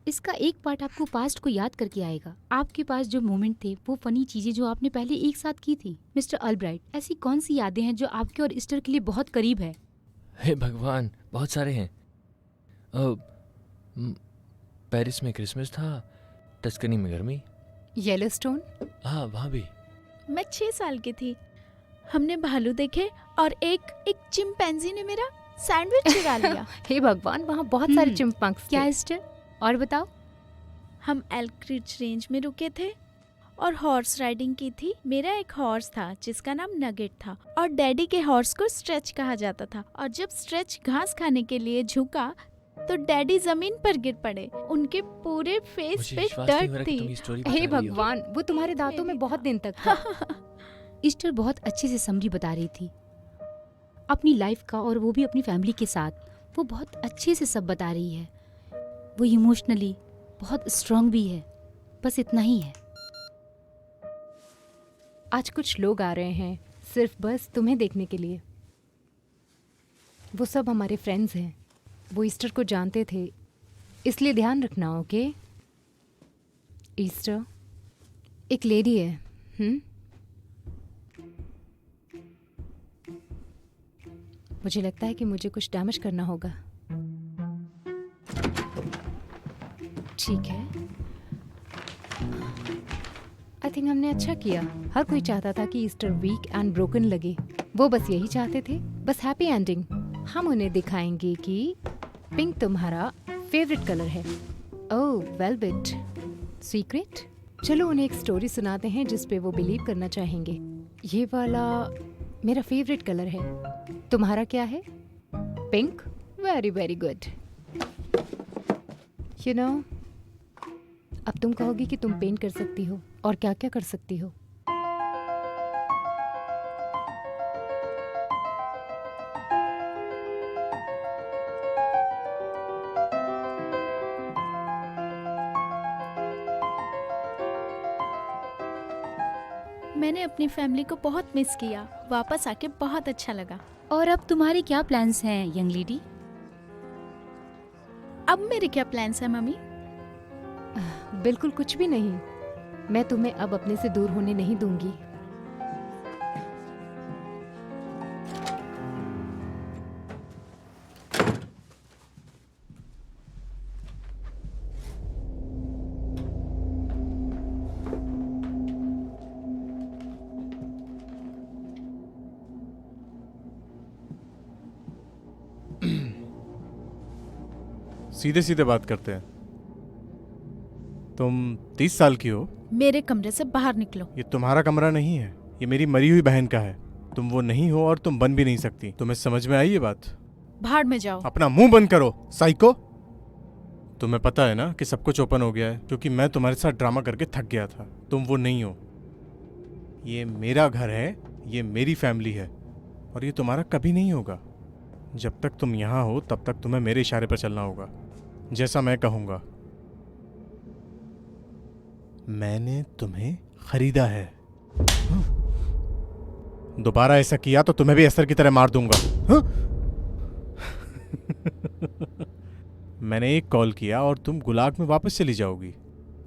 इसका एक पार्ट आपको पास्ट को याद करके आएगा। आपके पास जो मोमेंट थे, वो फनी चीजें जो आपने पहले एक साथ की थी। मिस्टर अल्ब्राइट, ऐसी कौन सी यादें हैं जो आपके और ईस्टर के लिए बहुत करीब है? हे भगवान, बहुत सारे हैं। पेरिस में क्रिसमस था, टस्कनी में गर्मी। येलोस्टोन? हाँ, वहाँ भी। मैं 6 साल की थी। हमने भालू देखे और एक चिंपैंजी ने मेरा सैंडविच चुरा लिया। हे भगवान, वहाँ बहुत सारे चिंपैंजी। क्या ईस्टर? और बताओ। हम एल्क रिज रेंज में रुके थे और हॉर्स राइडिंग की थी। मेरा एक हॉर्स था जिसका नाम नगेट था और डैडी के हॉर्स को स्ट्रेच कहा जाता था। और जब स्ट्रेच घास खाने के लिए झुका तो डैडी जमीन पर गिर पड़े। उनके पूरे फेस पे डर्ट थी। हे भगवान, वो तुम्हारे दांतों में बहुत दिन तक था। ईस्टर बहुत अच्छे से समरी बता रही थी अपनी लाइफ का, और वो भी अपनी फैमिली के साथ। वो बहुत अच्छे से सब बता रही है। वो इमोशनली बहुत स्ट्रांग भी है। बस इतना ही है। आज कुछ लोग आ रहे हैं सिर्फ बस तुम्हें देखने के लिए। वो सब हमारे फ्रेंड्स हैं। वो ईस्टर को जानते थे, इसलिए ध्यान रखना, ओके? ईस्टर एक लेडी है। मुझे लगता है कि मुझे कुछ डैमेज करना होगा। ठीक है, आई थिंक हमने अच्छा किया। हर कोई चाहता था कि ईस्टर वीक एंड ब्रोकन लगे। वो बस यही चाहते थे, बस हैप्पी एंडिंग। हम उन्हें दिखाएंगे कि पिंक तुम्हारा फेवरेट कलर है। ओह, वेलवेट सीक्रेट। चलो उन्हें एक स्टोरी सुनाते हैं जिस पे वो बिलीव करना चाहेंगे। ये वाला मेरा फेवरेट कलर है। तुम्हारा क्या है? Pink? Very very good. You know, अब तुम कहोगी कि तुम पेंट कर सकती हो, और क्या क्या कर सकती हो। मैंने अपनी फैमिली को बहुत मिस किया। वापस आके बहुत अच्छा लगा। और अब तुम्हारे क्या प्लान्स हैं यंग लेडी? अब मेरे क्या प्लान्स हैं मम्मी? बिल्कुल कुछ भी नहीं। मैं तुम्हें अब अपने से दूर होने नहीं दूंगी। सीधे सीधे बात करते हैं। तुम 30 साल की हो। मेरे कमरे से बाहर निकलो। ये तुम्हारा कमरा नहीं है, ये मेरी मरी हुई बहन का है। तुम वो नहीं हो और तुम बन भी नहीं सकती। तुम्हें समझ में आई ये बात? बाहर में जाओ। अपना मुंह बंद करो साइको। तुम्हें पता है ना कि सब कुछ ओपन हो गया है, क्योंकि मैं तुम्हारे साथ ड्रामा करके थक गया था। तुम वो नहीं हो। ये मेरा घर है, ये मेरी फैमिली है, और ये तुम्हारा कभी नहीं होगा। जब तक तुम यहाँ हो तब तक तुम्हें मेरे इशारे पर चलना होगा, जैसा मैं कहूँगा। मैंने तुम्हें खरीदा है। दोबारा ऐसा किया तो तुम्हें भी एस्टर की तरह मार दूंगा। मैंने एक कॉल किया और तुम गुलाग में वापस चली जाओगी।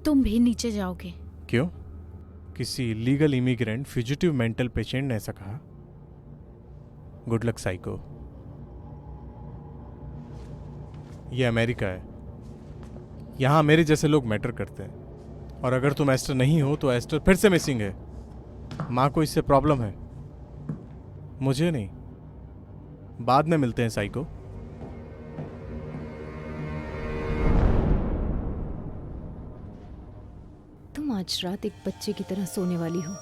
तुम भी नीचे जाओगे। क्यों? किसी illegal immigrant fugitive mental patient ने ऐसा कहा। Good luck psycho. ये अमेरिका है, यहाँ मेरे जैसे लोग मैटर करते हैं। और अगर तुम एस्टर नहीं हो तो एस्टर फिर से मिसिंग है। माँ को इससे प्रॉब्लम है, मुझे नहीं। बाद में मिलते हैं साइको। तुम आज रात एक बच्चे की तरह सोने वाली हो।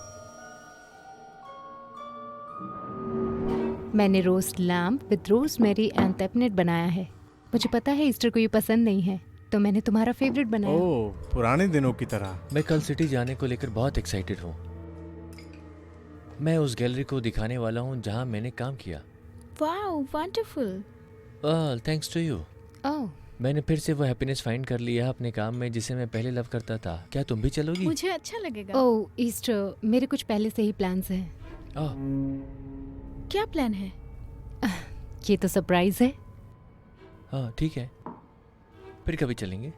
मैंने roast lamb with rosemary and पेपनेट बनाया है। मुझे पता है ईस्टर को ये पसंद नहीं है, तो मैंने तुम्हारा फेवरेट बनाया। ओह, पुराने दिनों की तरह। मैं कल सिटी जाने को लेकर बहुत एक्साइटेड हूँ। मैं उस गैलरी को दिखाने वाला हूँ जहाँ मैंने काम किया। Wow, wonderful. Thanks to you. Oh, मैंने फिर से वो हैप्पीनेस फाइंड कर लिया अपने काम में जिसे मैं पहले लव करता था। क्या तुम भी चलोगी? मुझे अच्छा लगेगा। ओह ईस्टर, मेरे कुछ पहले से ही प्लान्स हैं। ओह, क्या प्लान है? ये तो सरप्राइज है। हाँ ठीक है, फिर कभी चलेंगे।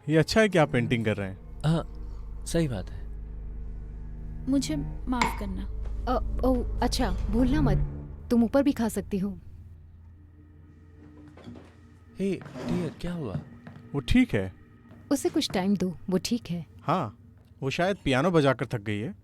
ये अच्छा है कि आप पेंटिंग कर रहे हैं। हाँ सही बात है। मुझे माफ करना। ओह अच्छा, भूलना मत, तुम ऊपर भी खा सकती हो। हे डियर, क्या हुआ? वो ठीक है। उसे कुछ टाइम दो, वो ठीक है। हाँ, वो शायद पियानो बजाकर थक गई है।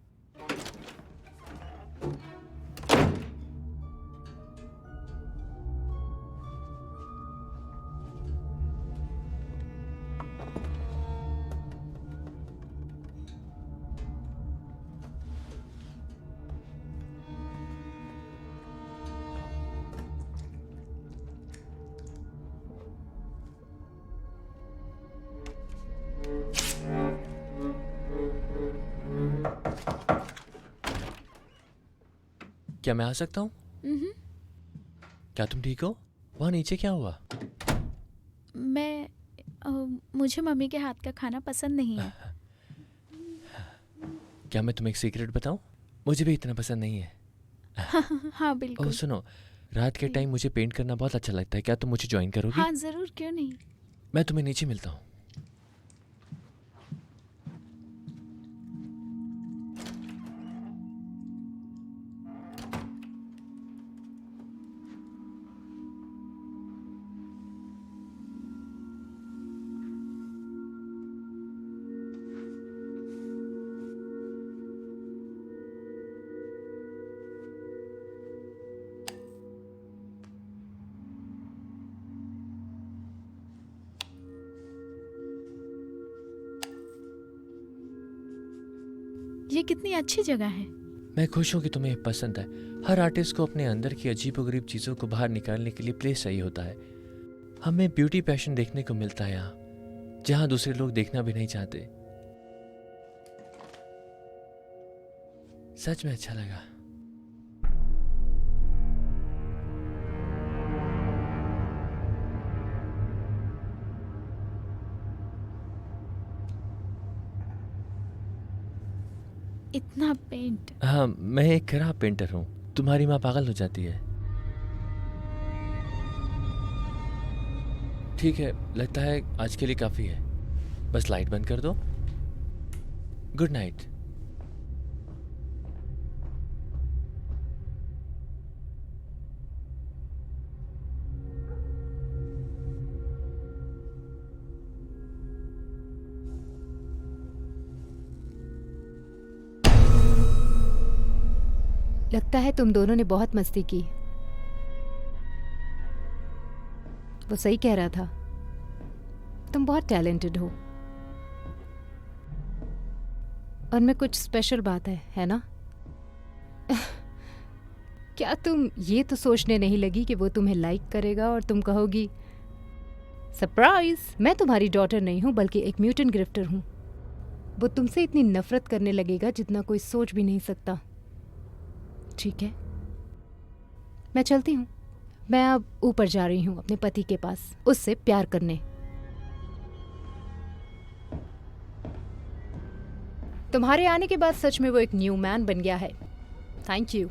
क्या मैं आ सकता हूँ? क्या तुम ठीक हो? वहाँ नीचे क्या हुआ? मुझे मम्मी के हाथ का खाना पसंद नहीं है। क्या मैं तुम्हें एक सीक्रेट बताऊं? मुझे भी इतना पसंद नहीं है। हाँ बिल्कुल। ओह सुनो, रात के टाइम मुझे पेंट करना बहुत अच्छा लगता है। क्या तुम मुझे ज्वाइन करोगी? हाँ जरूर, क्यों नहीं। मैं तुम्हें नीचे मिलता हूँ। ये कितनी अच्छी जगह है। मैं खुश हूँ कि तुम्हें पसंद है। हर आर्टिस्ट को अपने अंदर की अजीबोगरीब चीज़ों को बाहर निकालने के लिए प्लेस चाहिए होता है। हमें ब्यूटी पैशन देखने को मिलता है यहाँ, जहाँ दूसरे लोग देखना भी नहीं चाहते। सच में अच्छा लगा। इतना पेंट। हाँ, मैं एक खराब पेंटर हूँ। तुम्हारी माँ पागल हो जाती है। ठीक है, लगता है आज के लिए काफ़ी है। बस लाइट बंद कर दो। Good night. लगता है तुम दोनों ने बहुत मस्ती की। वो सही कह रहा था, तुम बहुत टैलेंटेड हो। उनमें कुछ स्पेशल बात है ना? क्या तुम ये तो सोचने नहीं लगी कि वो तुम्हें लाइक करेगा और तुम कहोगी सरप्राइज, मैं तुम्हारी डॉटर नहीं हूं बल्कि एक म्यूटेंट ग्रिफ्टर हूं। वो तुमसे इतनी नफरत करने लगेगा जितना कोई सोच भी नहीं सकता। ठीक है, मैं चलती हूँ। मैं अब ऊपर जा रही हूँ अपने पति के पास, उससे प्यार करने। तुम्हारे आने के बाद सच में वो एक न्यू मैन बन गया है। Thank you.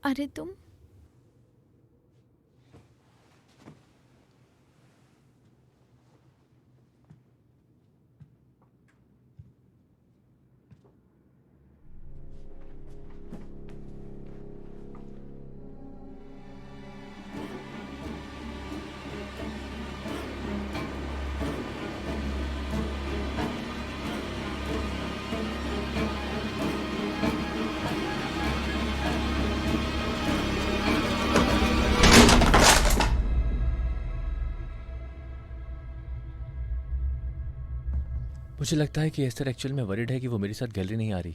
अरे तुम मुझे लगता है कि एस्टर एक्चुअल में वरीड है कि वो मेरे साथ गैलरी नहीं आ रही।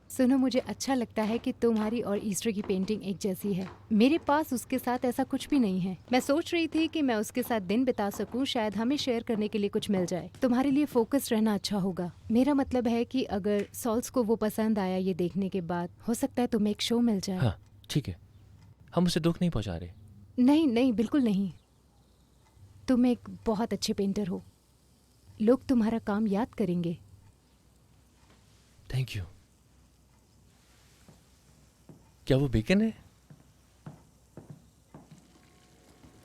सुनो, मुझे अच्छा लगता है कि तुम्हारी और ईस्टर की पेंटिंग एक जैसी है। मेरे पास उसके साथ ऐसा कुछ भी नहीं है। मैं सोच रही थी कि मैं उसके साथ दिन बिता सकूं, शायद हमें शेयर करने के लिए कुछ मिल जाए। तुम्हारे लिए फोकस रहना अच्छा होगा। मेरा मतलब है कि अगर सॉल्स को वो पसंद आया ये देखने के बाद, हो सकता है तुम्हें एक शो मिल जाए। हाँ ठीक है, हम उसे दुख नहीं पहुंचा रहे। नहीं नहीं, बिल्कुल नहीं। तुम एक बहुत अच्छे पेंटर हो, लोग तुम्हारा काम याद करेंगे। Thank you. क्या वो बेकन है?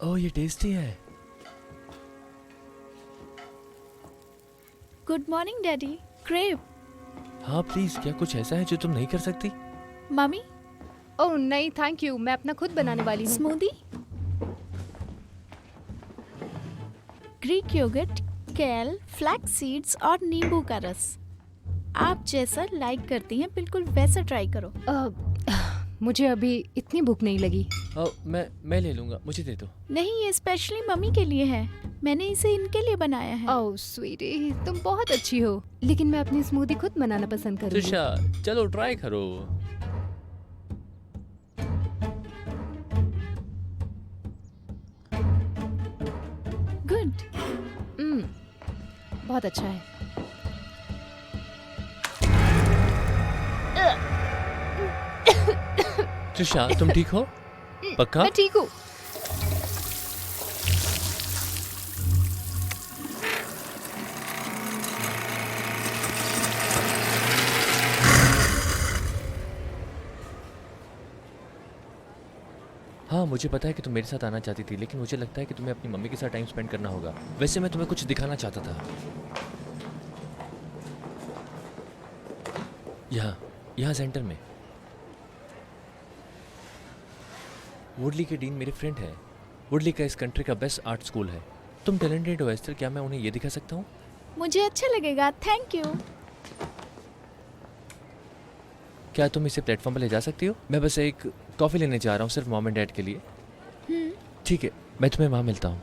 ओह ये टेस्टी है। Good morning daddy. क्रेप। हाँ प्लीज, क्या कुछ ऐसा है जो तुम नहीं कर सकती? मम्मी। ओह नहीं थैंक यू, मैं अपना खुद बनाने वाली हूँ। स्मूदी, ग्रीक योगर्ट, केल, फ्लैक्स सीड्स और नींबू का रस। आप जैसा लाइक करती हैं बिल्कुल वैसा ट्राई करो। मुझे अभी इतनी भूख नहीं लगी। मैं ले लूंगा, मुझे दे दो। नहीं, ये स्पेशली मम्मी के लिए है। मैंने इसे इनके लिए बनाया है। ओह स्वीटी, तुम बहुत अच्छी हो, लेकिन मैं अपनी स्मूदी खुद बनाना पसंद करूंगी। तुषार चलो ट्राई करो। गुड। बहुत अच्छा है। तुषार तुम ठीक हो? पक्का? मैं ठीक हूँ। हाँ मुझे पता है कि तुम मेरे साथ आना चाहती थी, लेकिन मुझे लगता है कि तुम्हें अपनी मम्मी के साथ टाइम स्पेंड करना होगा। वैसे मैं तुम्हें कुछ दिखाना चाहता था। यहाँ सेंटर में। वुडली के डीन मेरे फ्रेंड है। वुडली का इस कंट्री का बेस्ट आर्ट स्कूल है। तुम टैलेंटेड हो एस्टर, क्या मैं उन्हें ये दिखा सकता हूँ? मुझे अच्छा लगेगा, थैंक यू। क्या तुम इसे प्लेटफॉर्म पर ले जा सकती हो? मैं बस एक कॉफ़ी लेने जा रहा हूँ, सिर्फ मॉम एंड डैड के लिए। ठीक है, मैं तुम्हें वहाँ मिलता हूँ।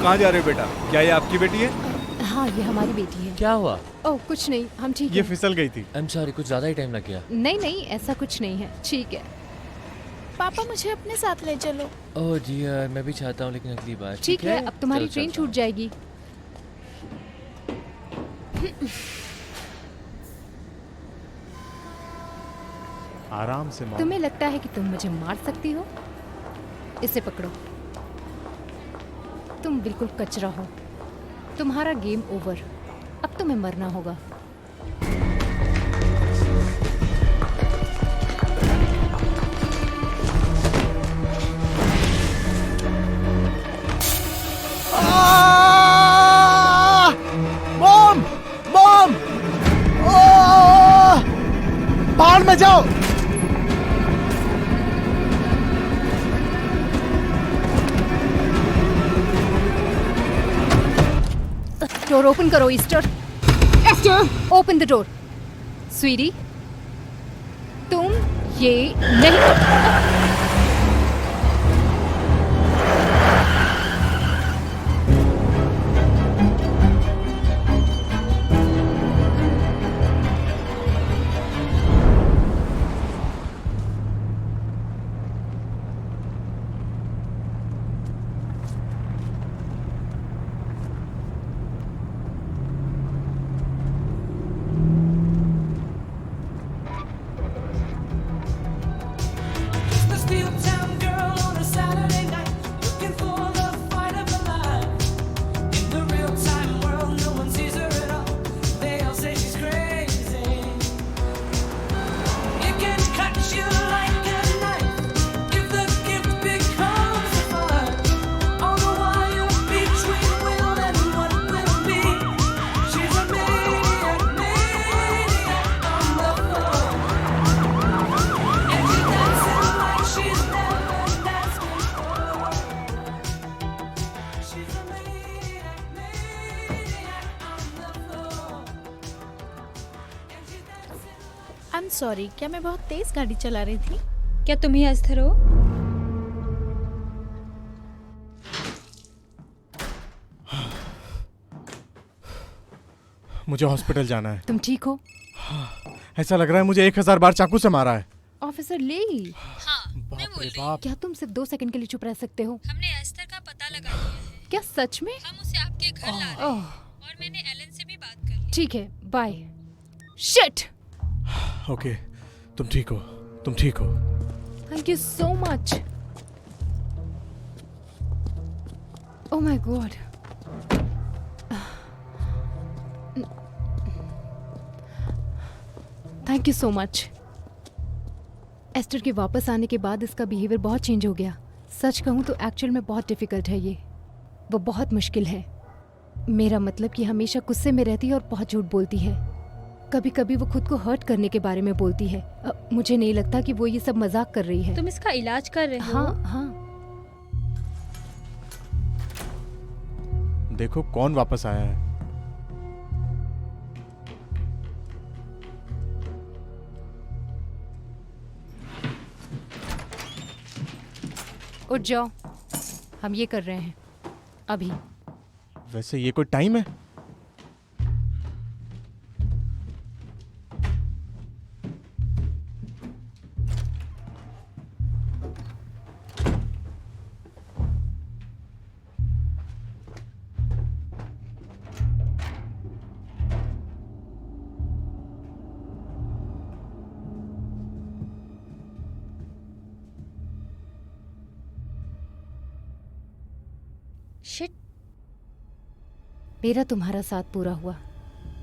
कहाँ जा रहे हो बेटा? क्या ये आपकी बेटी है? हाँ ये हमारी बेटी है। क्या हुआ? ओह कुछ नहीं, हम ठीक ये हैं। फिसल गई थी। आई एम सॉरी, कुछ ज़्यादा ही टाइम लग गया। नहीं नहीं, ऐसा कुछ नहीं है, ठीक है। पापा मुझे अपने साथ ले चलो। ओह डियर, मैं भी चाहता हूँ, लेकिन अगली बार। ठीक है, अब तुम्हारी चलो, ट्रेन चलता छूट हूँ। जाएगी। आराम से मॉम। तुम्हें लगता है कि तुम मुझे मार सकती हो? इसे पकड़ो। तुम बिल्कुल कचरा हो। तुम्हारा गेम ओवर। अब तुम्हें मरना होगा। मॉम! मॉम! बाहर में जाओ। डोर ओपन करो Esther. Esther, open the door. Sweetie, तुम ये नहीं। आई एम सॉरी, क्या मैं बहुत तेज गाड़ी चला रही थी? क्या तुम ही एस्थर हो? मुझे हॉस्पिटल जाना है। तुम ठीक हो? ऐसा लग रहा है मुझे 1000 बार चाकू से मारा है। ऑफिसर ली, बाप रे बाप। क्या तुम सिर्फ 2 सेकंड के लिए चुप रह सकते हो? हमने एस्थर का पता लगा लिया है। क्या सच में? हम उसे आपके घर ला रहे हैं और मैंने एलन से भी बात कर ली। ठीक है, बाय। शिट। ओके, तुम ठीक हो, तुम ठीक हो। Thank you so much. Oh my God. Thank you so much. Esther के वापस आने के बाद इसका बिहेवियर बहुत चेंज हो गया। सच कहूँ तो एक्चुअल में बहुत डिफ़िकल्ट है ये। वो बहुत मुश्किल है। मेरा मतलब कि हमेशा गुस्से में रहती है और बहुत झूठ बोलती है। कभी कभी वो खुद को हर्ट करने के बारे में बोलती है। मुझे नहीं लगता कि वो ये सब मजाक कर रही है। तुम इसका इलाज कर रहे हो? हाँ हाँ। देखो कौन वापस आया है। उठ जाओ, हम ये कर रहे हैं अभी। वैसे ये कोई टाइम है? शिट। मेरा तुम्हारा साथ पूरा हुआ।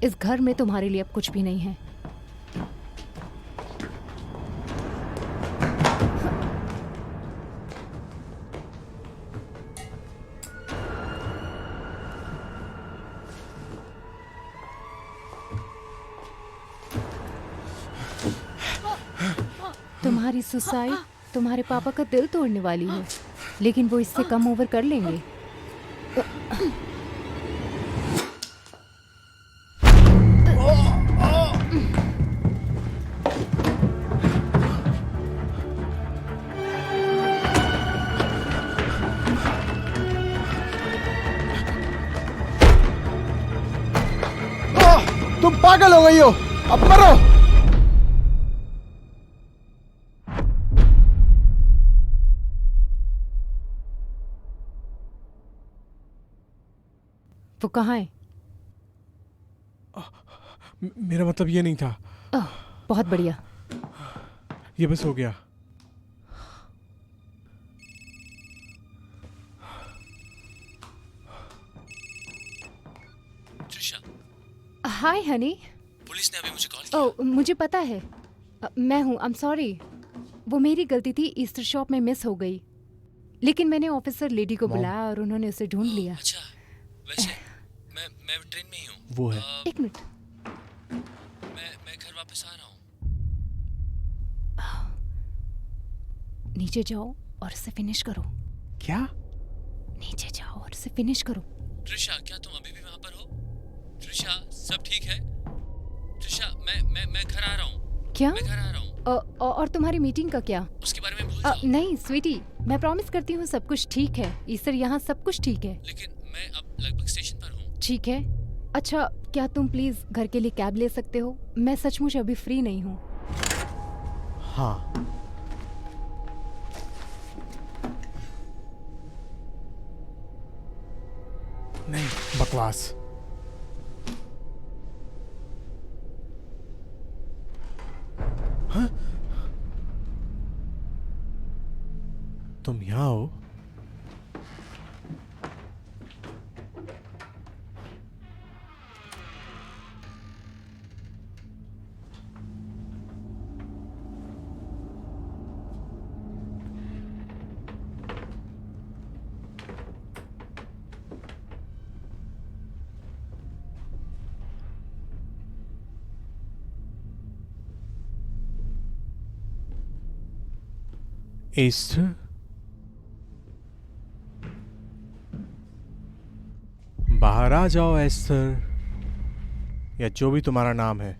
इस घर में तुम्हारे लिए अब कुछ भी नहीं है। तुम्हारी सुसाइड तुम्हारे पापा का दिल तोड़ने वाली है, लेकिन वो इससे कम ओवर कर लेंगे। तुम पागल हो गई हो, अब मरो। वो कहाँ है? मेरा मतलब ये नहीं था। बहुत बढ़िया। ये बस हो गया। हाय हनी। पुलिस ने अभी मुझे कॉल किया। ओह, मुझे पता है। मैं हूँ। I am sorry. वो मेरी गलती थी, ईस्टर शॉप में मिस हो गई। लेकिन मैंने ऑफिसर लेडी को बुलाया और उन्होंने उसे ढूंढ लिया। अच्छा, वैसे मैं ट्रेन में ही हूँ। वो है। एक मिनट। मैं घर वापस आ रहा हूँ। नीचे जाओ और इसे फिनिश करो। क्या? नीचे जाओ और इसे फिनिश करो। त्रिशा, क्या तुम अभी भी वहाँ पर हो? त्रिशा, सब ठीक है? त्रिशा, मैं घर आ रहा हूँ। क्या? मैं घर आ रहा हूँ। और तुम्हारी मीटिंग का क्या? उसके बारे में भूल जाओ। नहीं स्वीटी, मैं प्रॉमिस करती हूँ सब कुछ ठीक है। ईस्टर यहाँ सब कुछ ठीक है। लेकिन मैं अब लगभग स्टेशन पर हूँ। ठीक है। अच्छा, क्या तुम प्लीज घर के लिए कैब ले सकते हो? मैं सचमुच अभी फ्री नहीं हूँ। हाँ। नहीं, बकवास। हाँ? तुम यहाँ हो? एस्टर? बाहर आ जाओ एस्टर, या जो भी तुम्हारा नाम है।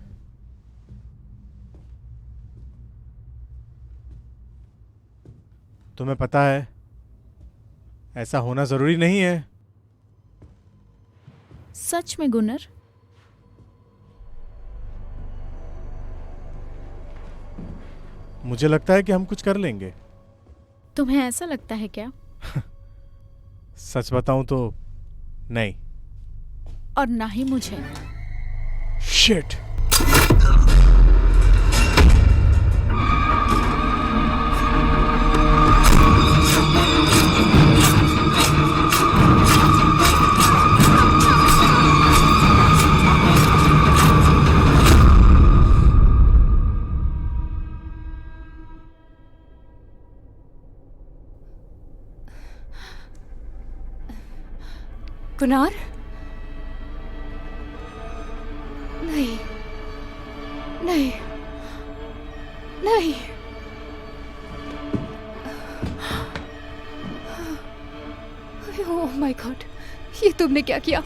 तुम्हें पता है ऐसा होना जरूरी नहीं है। सच में गुनर? मुझे लगता है कि हम कुछ कर लेंगे। तुम्हें ऐसा लगता है क्या? सच बताऊं तो नहीं। और ना ही मुझे। शिट। कुनार? नहीं नहीं नहीं। ओह माय गॉड, ये तुमने क्या किया?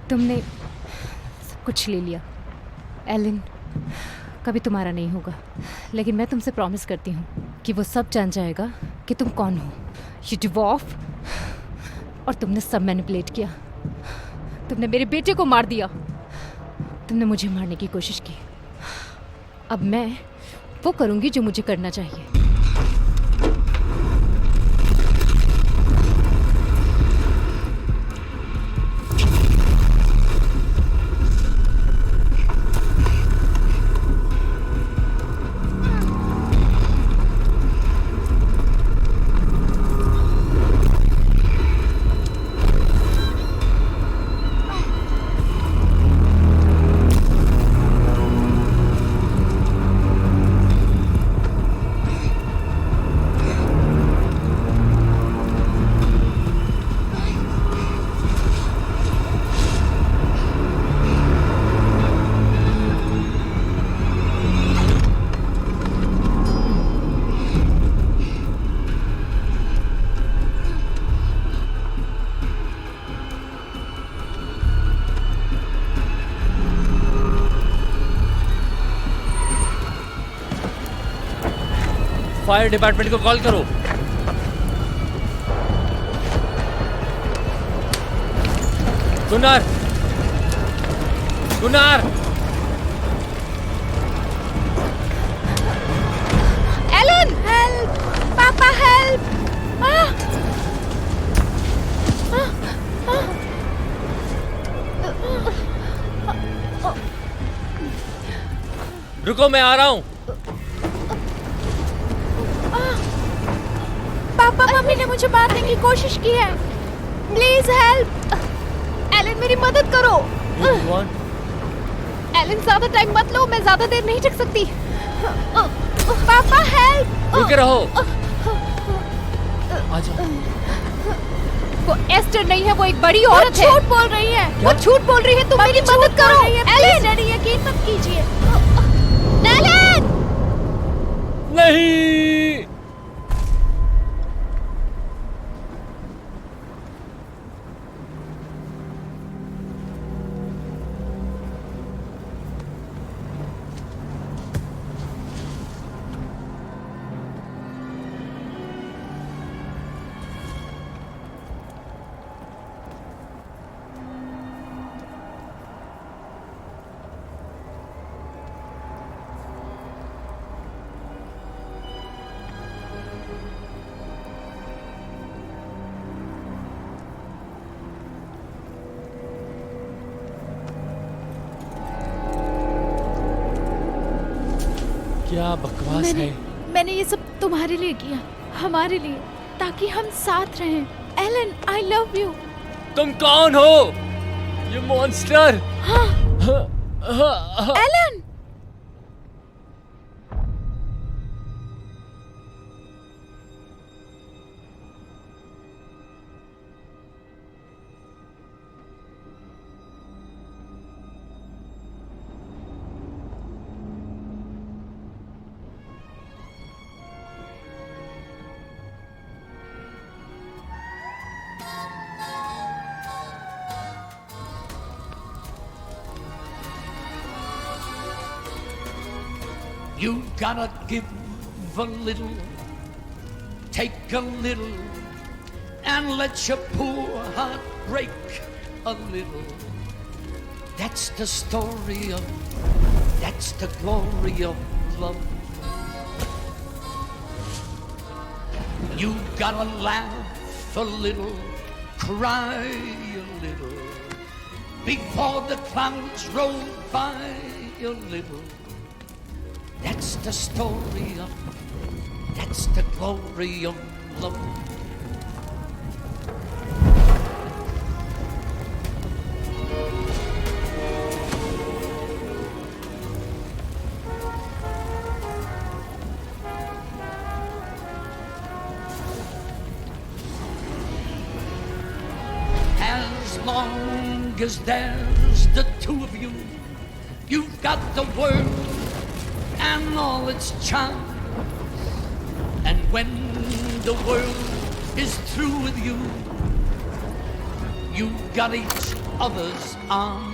तुमने सब कुछ ले लिया। एलन कभी तुम्हारा नहीं होगा, लेकिन मैं तुमसे प्रॉमिस करती हूँ कि वो सब जान जाएगा कि तुम कौन हो। यू डिवॉल्फ, और तुमने सब मैनिपुलेट किया। तुमने मेरे बेटे को मार दिया। तुमने मुझे मारने की कोशिश की। अब मैं वो करूँगी जो मुझे करना चाहिए। फायर डिपार्टमेंट को कॉल करो। Gunnar, Gunnar, Alan, help! पापा हेल्प! रुको, मैं आ रहा हूँ। पापा, मम्मी ने मुझे मारने की कोशिश की है। Please help! एलन, मेरी मदद करो। एलन, ज्यादा टाइम मत लो, मैं ज्यादा देर नहीं टिक सकती। पापा हेल्प! रुके रहो। आ जाओ। वो एस्टर नहीं है, वो एक बड़ी औरत है। झूठ बोल रही है। वो झूठ बोल रही है, तुम मेरी मदद करो। एलन, डैडी यकीन मत कीजिए। एलन! नहीं। क्या बकवास है। मैंने ये सब तुम्हारे लिए किया, हमारे लिए, ताकि हम साथ रहें। Alan, I love you. तुम कौन हो? ये मॉन्स्टर। हाँ। Alan! You gotta give a little, take a little, and let your poor heart break a little. That's the story of, that's the glory of love. You gotta laugh a little, cry a little, before the clouds roll by a little. That's the story of, that's the glory of love. As long as there's the two of you, you've got the world and all its charm. And when the world is through with you, you got each other's arm.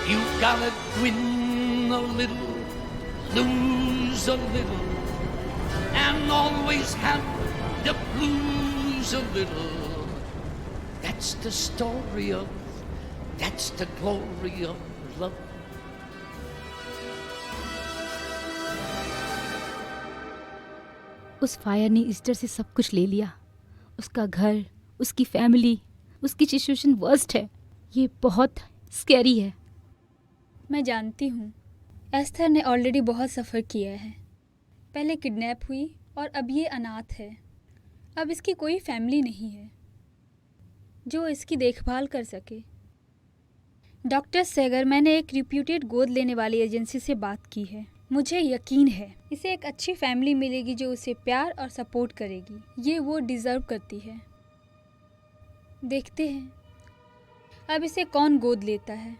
You gotta win a little, lose a little, and always have the blues a little. That's the story of, that's the glory of love. उस फायर ने ईस्टर से सब कुछ ले लिया, उसका घर, उसकी फैमिली, उसकी सिचुएशन वर्स्ट है। ये बहुत स्कैरी है। मैं जानती हूँ एस्थर ने ऑलरेडी बहुत सफ़र किया है। पहले किडनैप हुई और अब ये अनाथ है। अब इसकी कोई फैमिली नहीं है जो इसकी देखभाल कर सके। डॉक्टर सेगर, मैंने एक रिप्यूटेड गोद लेने वाली एजेंसी से बात की है। मुझे यकीन है इसे एक अच्छी फैमिली मिलेगी जो उसे प्यार और सपोर्ट करेगी। ये वो डिज़र्व करती है। देखते हैं अब इसे कौन गोद लेता है।